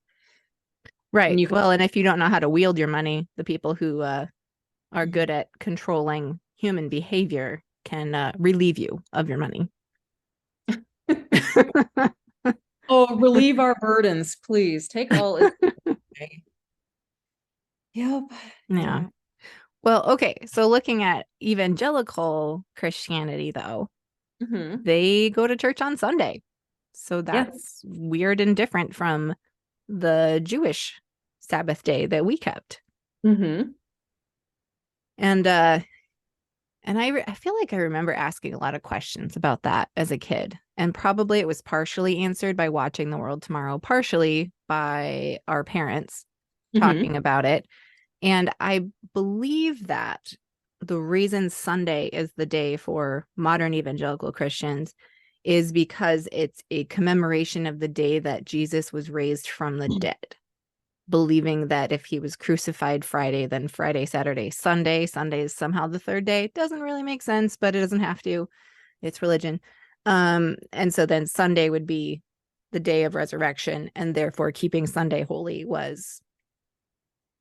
Right. You well, and if you don't know how to wield your money, the people who are good at controlling human behavior can relieve you of your money. Oh, relieve our burdens, please. Take all. Yep. Yeah. Well, okay. So looking at evangelical Christianity, though, they go to church on Sunday. So that's weird and different from the Jewish Sabbath day that we kept. And I feel like I remember asking a lot of questions about that as a kid. And probably it was partially answered by watching The World Tomorrow, partially by our parents talking about it. And I believe that the reason Sunday is the day for modern evangelical Christians is because it's a commemoration of the day that Jesus was raised from the dead. Believing that if he was crucified Friday, then Friday, Saturday, Sunday is somehow the third day. Doesn't really make sense, but it doesn't have to. It's religion. And so then Sunday would be the day of resurrection, and therefore keeping Sunday holy was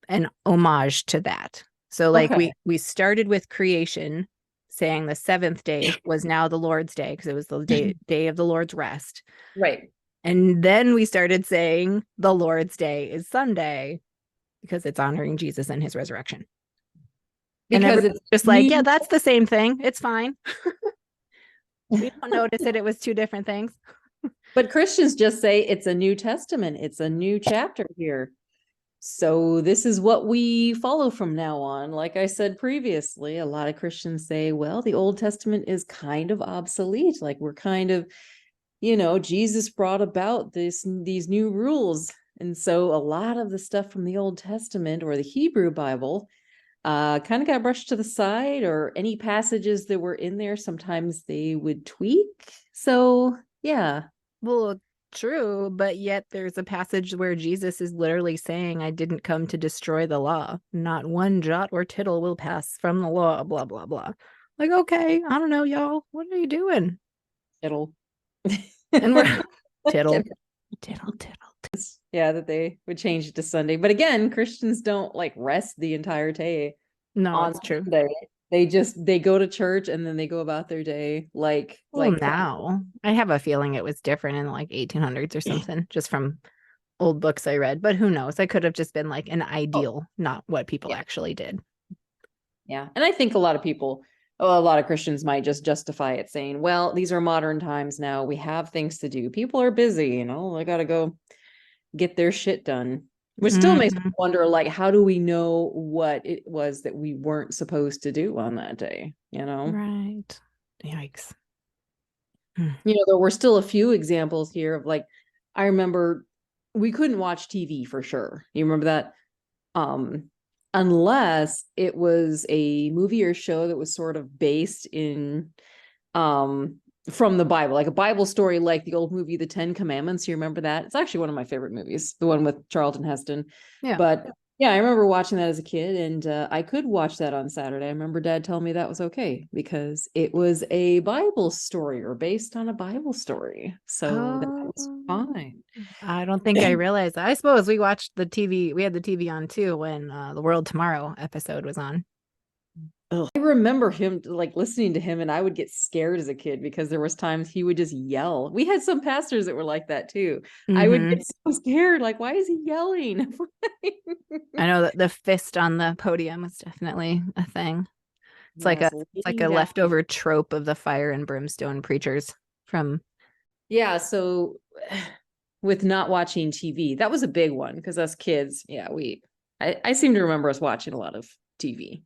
an homage to that. So like we started with creation, saying the seventh day was now the Lord's day because it was the day of the Lord's rest. Right. And then we started saying the Lord's Day is Sunday because it's honoring Jesus and his resurrection. Because it's just like, yeah, that's the same thing. It's fine. We don't notice that it was two different things. But Christians just say it's a New Testament. It's a new chapter here. So this is what we follow from now on. Like I said previously, a lot of Christians say, well, the Old Testament is kind of obsolete. Like we're kind of, Jesus brought about these new rules. And so a lot of the stuff from the Old Testament or the Hebrew Bible kind of got brushed to the side, or any passages that were in there, sometimes they would tweak. So, yeah. Well, true, but yet there's a passage where Jesus is literally saying, I didn't come to destroy the law. Not one jot or tittle will pass from the law, blah, blah, blah. Like, okay, I don't know, y'all. What are you doing? Tittle. And we're tittle. Yeah, that they would change it to Sunday. But again, Christians don't like rest the entire day. No, it's true. Sunday. They go to church and then they go about their day like now. I have a feeling it was different in like 1800s or something, just from old books I read. But who knows? I could have just been like an ideal, not what people actually did. Yeah. And I think a lot of Christians might just justify it saying, well, these are modern times now. We have things to do. People are busy, they got to go get their shit done. Which still makes me Mhm. wonder, like, how do we know what it was that we weren't supposed to do on that day? Right. Yikes. Hmm. There were still a few examples here of, like, I remember we couldn't watch TV for sure. You remember that? Um, unless it was a movie or show that was sort of based in from the Bible, like a Bible story, like the old movie The Ten Commandments. You remember that? It's actually one of my favorite movies, the one with Charlton Heston. Yeah. But yeah, I remember watching that as a kid, and I could watch that on Saturday. I remember Dad telling me that was okay because it was a Bible story or based on a Bible story. So that Oh, was fine. I don't think I realized that. I suppose we watched the TV. We had the TV on too when the World Tomorrow episode was on. Ugh. I remember him, like, listening to him, and I would get scared as a kid because there was times he would just yell. We had some pastors that were like that too. I would Mm-hmm. get so scared, like, why is he yelling? I know that the fist on the podium was definitely a thing. Yes, It's like laying a down. leftover trope of the fire and brimstone preachers from. Yeah, so with not watching TV, that was a big one because us kids, yeah, I seem to remember us watching a lot of TV.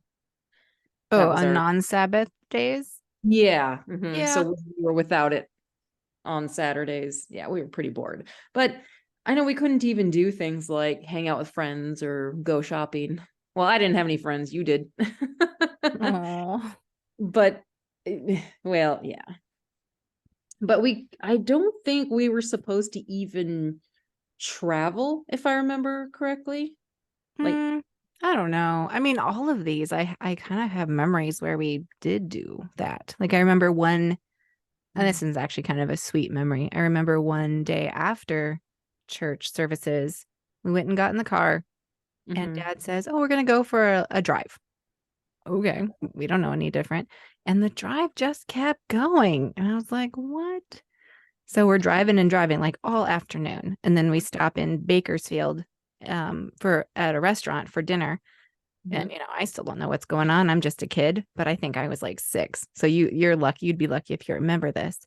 Oh, That was on our, non-Sabbath days. yeah. So Yeah. when we were without it on Saturdays, yeah, we were pretty bored. But I know we couldn't even do things like hang out with friends or go shopping. Well, I didn't have any friends, you did. Oh. But well, yeah. But I don't think we were supposed to even travel, if I remember correctly. Like, Hmm. I don't know. I mean, all of these, I kind of have memories where we did do that. Like I remember one, and this is actually kind of a sweet memory. I remember one day after church services, we went and got in the car, and mm-hmm. Dad says, "Oh, we're gonna go for a drive." Okay, we don't know any different. And the drive just kept going. And I was like, what? So we're driving and driving like all afternoon. And then we stop in Bakersfield for at a restaurant for dinner. And I still don't know what's going on. I'm just a kid, but I think I was like 6. So you're lucky. You'd be lucky if you remember this.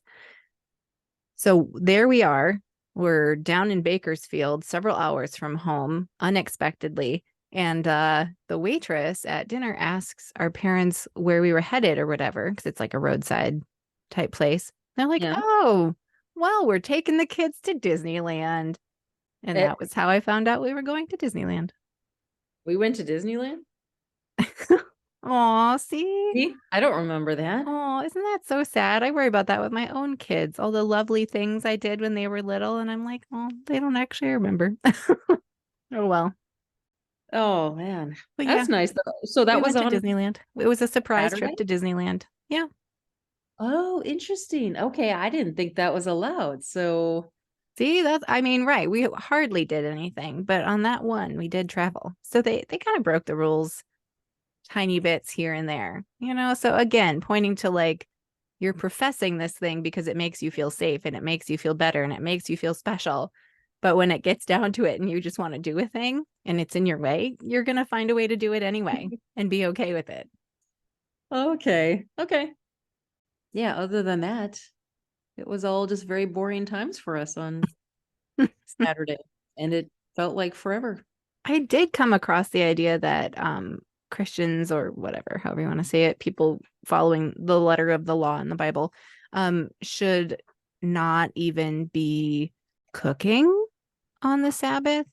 So there we are. We're down in Bakersfield, several hours from home, unexpectedly. And the waitress at dinner asks our parents where we were headed or whatever, because it's like a roadside type place. They're like, Yeah. oh, well, we're taking the kids to Disneyland. And Eh, that was how I found out we were going to Disneyland. we went to Disneyland. Aw, see? See? I don't remember that. Oh, isn't that so sad? I worry about that with my own kids, all the lovely things I did when they were little, and I'm like, oh, they don't actually remember. Oh well. Oh man, But yeah, that's nice though. So we that was went to on Disneyland. It was a surprise trip Saturday? to Disneyland. Yeah. Oh, interesting. Okay, I didn't think that was allowed. So, See, I mean, right. We hardly did anything, but on that one, we did travel. So they kind of broke the rules tiny bits here and there, So again, pointing to like you're professing this thing because it makes you feel safe and it makes you feel better and it makes you feel special. But when it gets down to it and you just want to do a thing and it's in your way, you're going to find a way to do it anyway and be okay with it. okay. Okay. Yeah, other than that, it was all just very boring times for us on Saturday, and it felt like forever. I did come across the idea that Christians or whatever, however you want to say it, people following the letter of the law in the Bible, should not even be cooking on the Sabbath.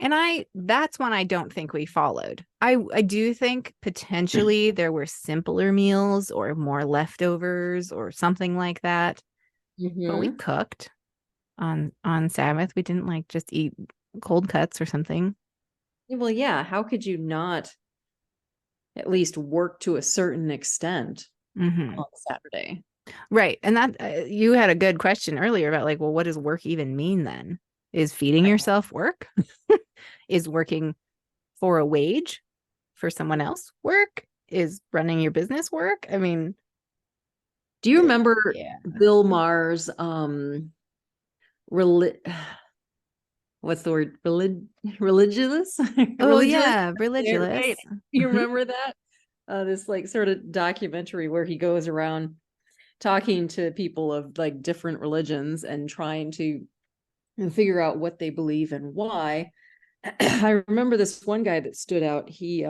And that's one I don't think we followed. I do think potentially there were simpler meals or more leftovers or something like that. But we Mm-hmm. cooked on Sabbath. We didn't like just eat cold cuts or something. Well, yeah, how could you not at least work to a certain extent Hmm. on Saturday? Right. And that you had a good question earlier about like, well, what does work even mean then? Is feeding yourself work? Is working for a wage for someone else work? Is running your business work? I mean, Do you remember yeah. Bill Maher's reli- what's the word? Religious? Oh Religious? yeah, Right? religious. You Mhm. remember that? This like sort of documentary where he goes around talking to people of like different religions and trying to figure out what they believe and why. I remember this one guy that stood out. He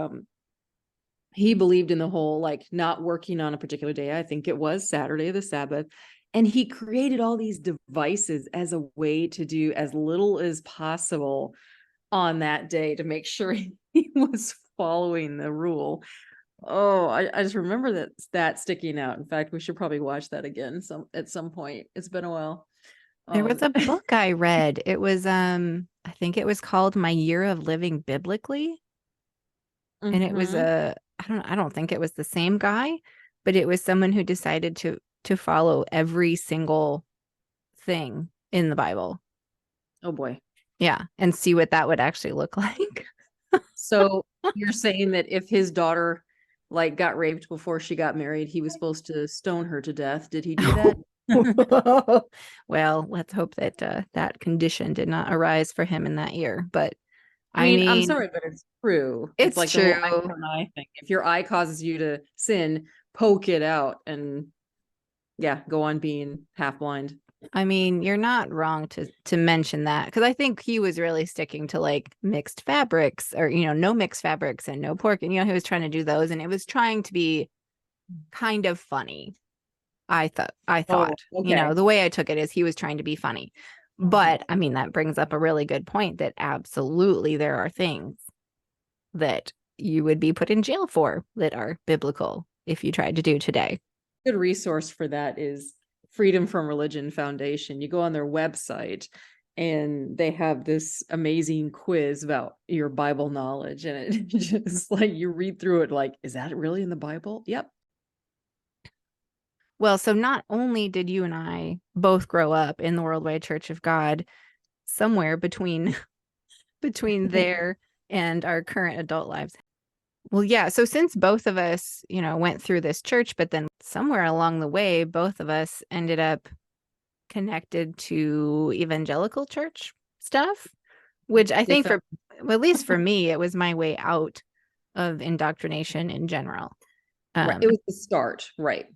believed in the whole like not working on a particular day. I think it was Saturday, the Sabbath. And he created all these devices as a way to do as little as possible on that day to make sure he was following the rule. Oh, I just remember that sticking out. In fact, we should probably watch that again at some point. It's been a while. There was a book I read. It was I think it was called My Year of Living Biblically. And it was I don't think it was the same guy, but it was someone who decided to follow every single thing in the Bible. Oh boy. Yeah, and see what that would actually look like. So you're saying that if his daughter like got raped before she got married, he was supposed to stone her to death. Did he do that? Well, let's hope that that condition did not arise for him in that year. But I mean, I'm sorry, but it's true. It's like true. the whole eye for an eye thing. If your eye causes you to sin, poke it out and yeah, go on being half blind. I mean, you're not wrong to mention that, because I think he was really sticking to like mixed fabrics, or no mixed fabrics and no pork, and he was trying to do those, and it was trying to be kind of funny. I thought, okay. the way I took it is he was trying to be funny. But I mean, that brings up a really good point that absolutely there are things that you would be put in jail for that are biblical if you tried to do today. Good resource for that is Freedom from Religion Foundation. You go on their website and they have this amazing quiz about your Bible knowledge, and it just like you read through it like, is that really in the Bible? Yep. Well, so not only did you and I both grow up in the Worldwide Church of God, somewhere between there and our current adult lives. Well, yeah. So since both of us, went through this church, but then somewhere along the way, both of us ended up connected to evangelical church stuff, which I think at least for me, it was my way out of indoctrination in general. Right. It was the start. Right.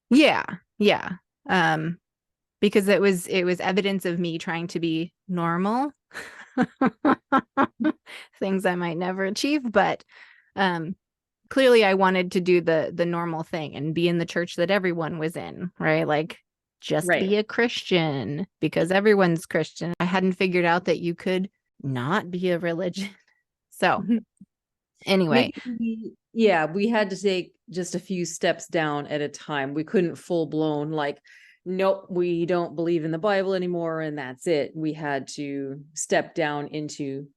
Yeah. Yeah. Because it was evidence of me trying to be normal. Things I might never achieve, but clearly I wanted to do the normal thing and be in the church that everyone was in, right? Like just be a Christian because everyone's Christian. I hadn't figured out that you could not be a religion. So anyway, we had to take just a few steps down at a time. We couldn't full blown like, nope, we don't believe in the Bible anymore and that's it. We had to step down into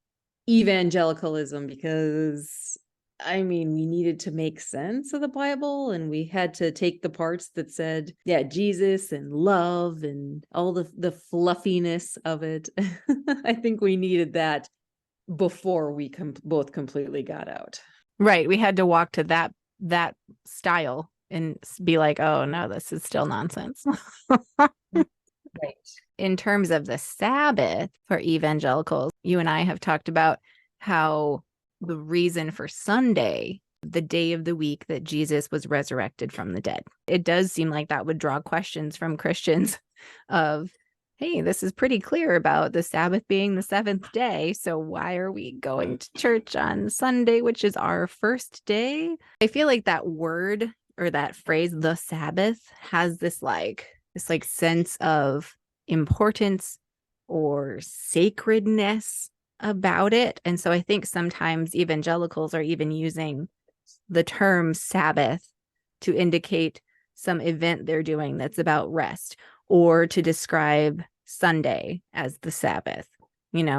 evangelicalism because I mean, we needed to make sense of the Bible, and we had to take the parts that said, yeah, Jesus and love and all the fluffiness of it. I think we needed that before we both completely got out. Right. We had to walk to that style and be like, oh no, this is still nonsense. Right. In terms of the Sabbath for evangelicals, you and I have talked about how the reason for Sunday, the day of the week that Jesus was resurrected from the dead. It does seem like that would draw questions from Christians of, hey, this is pretty clear about the Sabbath being the seventh day. So why are we going to church on Sunday, which is our first day? I feel like that word or that phrase, the Sabbath, has this sense of importance or sacredness about it. And so I think sometimes evangelicals are even using the term Sabbath to indicate some event they're doing that's about rest, or to describe Sunday as the Sabbath,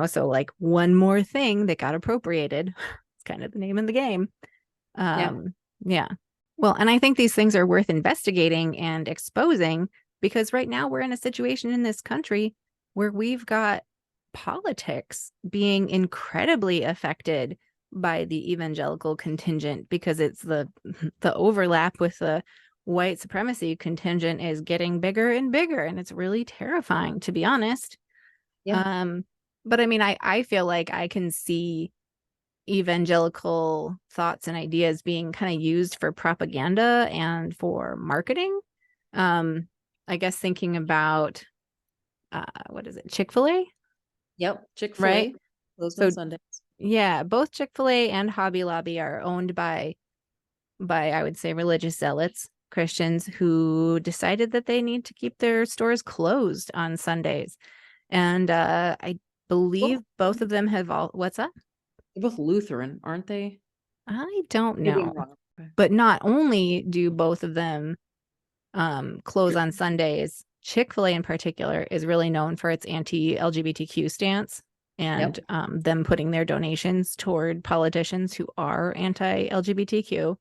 so like one more thing that got appropriated. It's kind of the name of the game. Yeah. Well, and I think these things are worth investigating and exposing, because right now we're in a situation in this country where we've got politics being incredibly affected by the evangelical contingent, because it's the overlap with the white supremacy contingent is getting bigger and bigger, and it's really terrifying, to be honest. But I mean, I feel like I can see evangelical thoughts and ideas being kind of used for propaganda and for marketing. I guess thinking about what is it, Chick-fil-A? Yep, Chick-fil-A. Right. Closed So on Sundays. yeah, both Chick-fil-A and Hobby Lobby are owned by I would say religious zealots, Christians who decided that they need to keep their stores closed on Sundays. And I believe both of them have all, what's up? They're both Lutheran, aren't they? I don't Maybe I'm know. wrong. Okay. But not only do both of them close on Sundays, Chick-fil-A in particular is really known for its anti-LGBTQ stance and them putting their donations toward politicians who are anti-LGBTQ.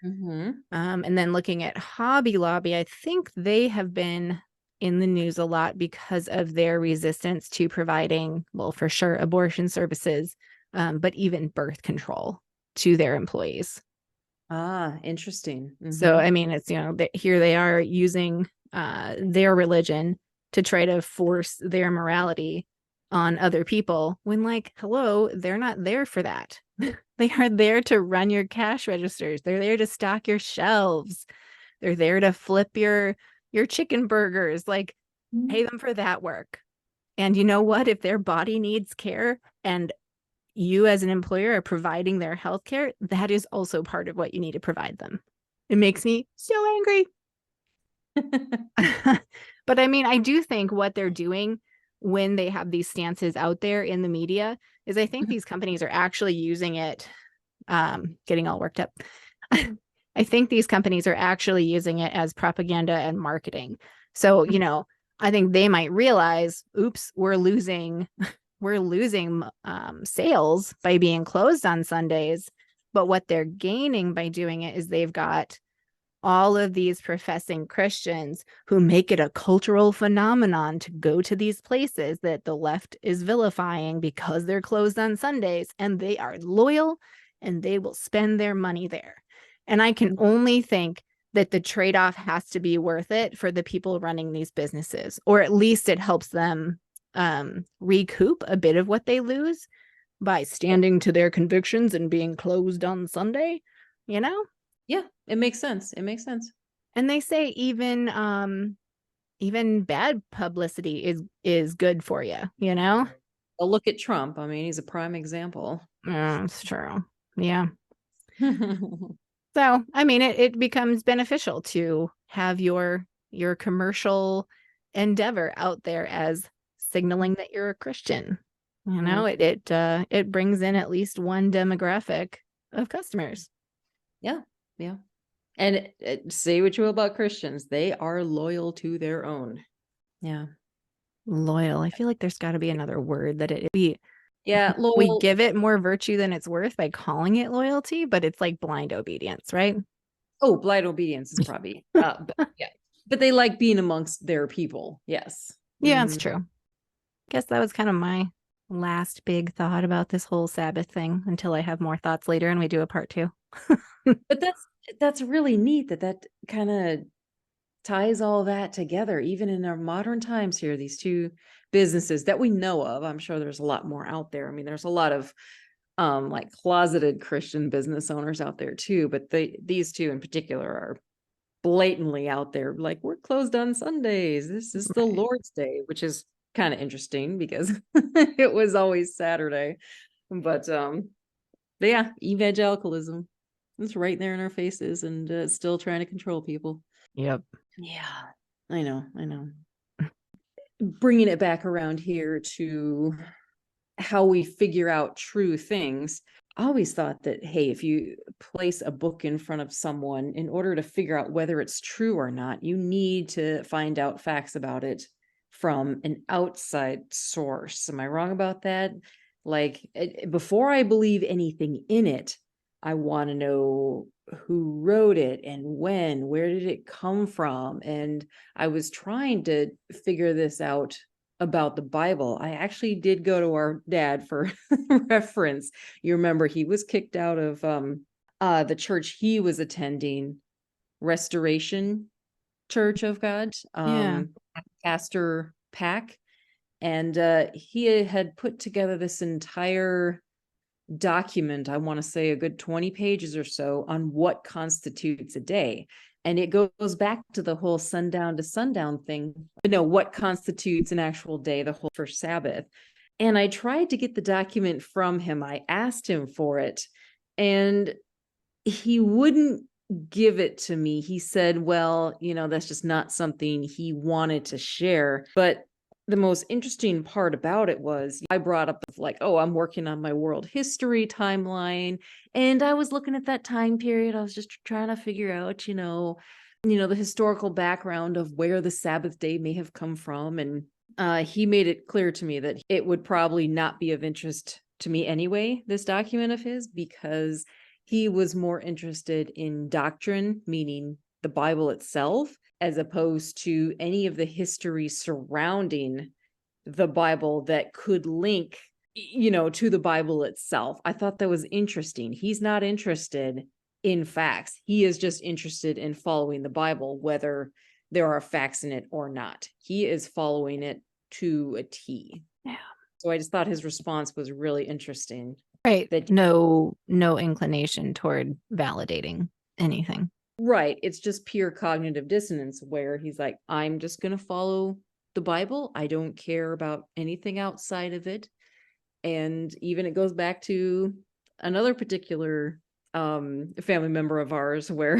Mm-hmm. And then looking at Hobby Lobby, I think they have been in the news a lot because of their resistance to providing, well, for sure, abortion services, but even birth control to their employees. Ah, interesting. So, Mm-hmm. I mean, it's, here they are using their religion to try to force their morality on other people when, like, hello, they're not there for that. They are there to run your cash registers. They're there to stock your shelves. They're there to flip your chicken burgers. Like, pay them for that work. And you know what? If their body needs care and you as an employer are providing their health care, that is also part of what you need to provide them. It makes me so angry. But I mean, I do think what they're doing when they have these stances out there in the media is I think these companies are actually using it, getting all worked up. I think these companies are actually using it as propaganda and marketing. So, I think they might realize, oops, we're losing sales by being closed on Sundays. But what they're gaining by doing it is they've got all of these professing Christians who make it a cultural phenomenon to go to these places that the left is vilifying because they're closed on Sundays, and they are loyal and they will spend their money there. And I can only think that the trade-off has to be worth it for the people running these businesses, or at least it helps them recoup a bit of what they lose by standing to their convictions and being closed on Sunday, Yeah, it makes sense. It makes sense. And they say even bad publicity is good for you, Well, look at Trump. I mean, he's a prime example. It's true. Yeah. So, I mean, it becomes beneficial to have your commercial endeavor out there as signaling that you're a Christian. It brings in at least one demographic of customers. Yeah. Yeah. And say what you will about Christians, they are loyal to their own. Yeah. Loyal. I feel like there's got to be another word that it be. Yeah, We loyal. give it more virtue than it's worth by calling it loyalty, but it's like blind obedience, right? Oh, blind obedience is probably, but yeah, but they like being amongst their people. Yes. Yeah, it's true. Guess that was kind of my last big thought about this whole Sabbath thing until I have more thoughts later and we do a part 2. But that's really neat that kind of ties all that together, even in our modern times here, these two businesses that we know of. I'm sure there's a lot more out there. I mean, there's a lot of like closeted Christian business owners out there too, but these two in particular are blatantly out there, like, we're closed on Sundays. This is the Lord's Day, which is kind of interesting because it was always Saturday. But yeah, evangelicalism, it's right there in our faces, and still trying to control people. Yep. Yeah, I know. Bringing it back around here to how we figure out true things. I always thought that, hey, if you place a book in front of someone, in order to figure out whether it's true or not, you need to find out facts about it from an outside source. Am I wrong about that? Like, before I believe anything in it, I want to know who wrote it and when, where did it come from? And I was trying to figure this out about the Bible. I actually did go to our dad for reference. You remember he was kicked out of the church he was attending, Restoration Church of God, Yeah. Pastor Pack, and he had put together this entire document, I want to say a good 20 pages or so, on what constitutes a day. And it goes back to the whole sundown to sundown thing. What constitutes an actual day, the whole first Sabbath. And I tried to get the document from him. I asked him for it, and he wouldn't give it to me. He said, well, that's just not something he wanted to share. But the most interesting part about it was I brought up like, oh, I'm working on my world history timeline. And I was looking at that time period. I was just trying to figure out, the historical background of where the Sabbath day may have come from. And he made it clear to me that it would probably not be of interest to me anyway, this document of his, because he was more interested in doctrine, meaning the Bible itself, as opposed to any of the history surrounding the Bible that could link, to the Bible itself. I thought that was interesting. He's not interested in facts. He is just interested in following the Bible, whether there are facts in it or not. He is following it to a T. Yeah. So I just thought his response was really interesting. Right. That no inclination toward validating anything. Right. It's just pure cognitive dissonance where he's like, I'm just going to follow the Bible. I don't care about anything outside of it. And even it goes back to another particular family member of ours where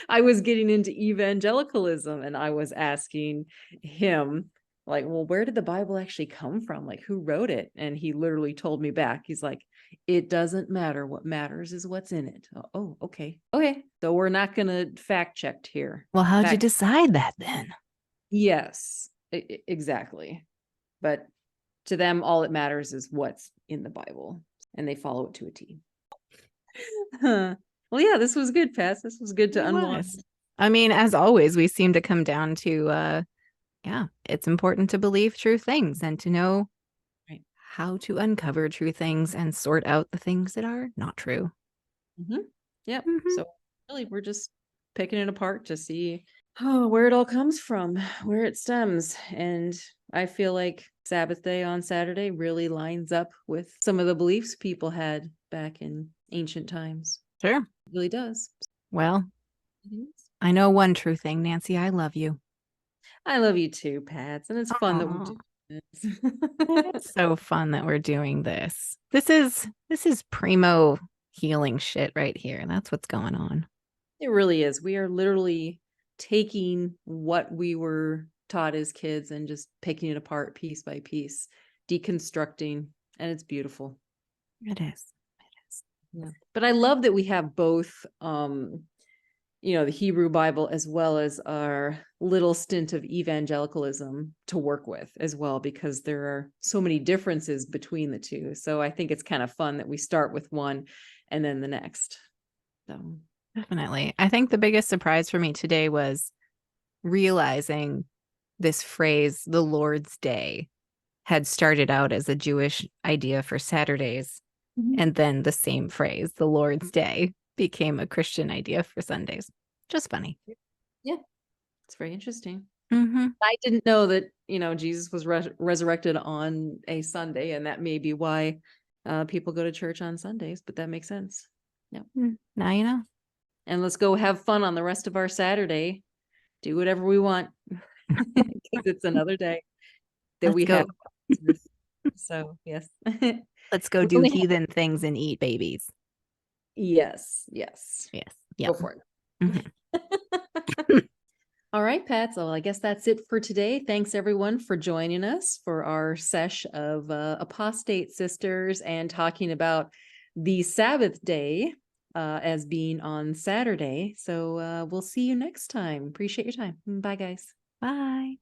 I was getting into evangelicalism, and I was asking him, like, well, where did the Bible actually come from? Like, who wrote it? And he literally told me back. He's like, it doesn't matter. What matters is what's in it. Oh, okay. Okay. So we're not going to fact check here. Well, how'd you decide that then? Yes, exactly. But to them, all that matters is what's in the Bible, and they follow it to a T. Well, yeah, this was good, Pat. This was good to unwind. I mean, as always, we seem to come down to, it's important to believe true things and to know how to uncover true things and sort out the things that are not true. Mm-hmm. Yep. Mm-hmm. So really, we're just picking it apart to see where it all comes from, where it stems. And I feel like Sabbath day on Saturday really lines up with some of the beliefs people had back in ancient times. Sure. It really does. Well, I know one true thing, Nancy. I love you. I love you too, Pats. And it's fun that we do this. It's so fun that we're doing this. This is primo healing shit right here. That's what's going on. It really is. We are literally taking what we were taught as kids and just picking it apart piece by piece, deconstructing, and it's beautiful. It is. Yeah. But I love that we have both the Hebrew Bible as well as our little stint of evangelicalism to work with as well, because there are so many differences between the two. So I think it's kind of fun that we start with one and then the next. So definitely. I think the biggest surprise for me today was realizing this phrase, the Lord's Day, had started out as a Jewish idea for Saturdays. Mm-hmm. And then the same phrase, the Lord's Day, became a Christian idea for Sundays. Just funny. Yeah. It's very interesting. Mm-hmm. I didn't know that, Jesus was resurrected on a Sunday, and that may be why people go to church on Sundays, but that makes sense. Yeah. Now you know. And let's go have fun on the rest of our Saturday. Do whatever we want, because it's another day that we have. So, yes. Let's go do heathen things and eat babies. Yes. Yes. Go for it. Mm-hmm. All right, Pat. So I guess that's it for today. Thanks, everyone, for joining us for our sesh of apostate sisters and talking about the Sabbath day as being on Saturday. So we'll see you next time. Appreciate your time. Bye, guys. Bye.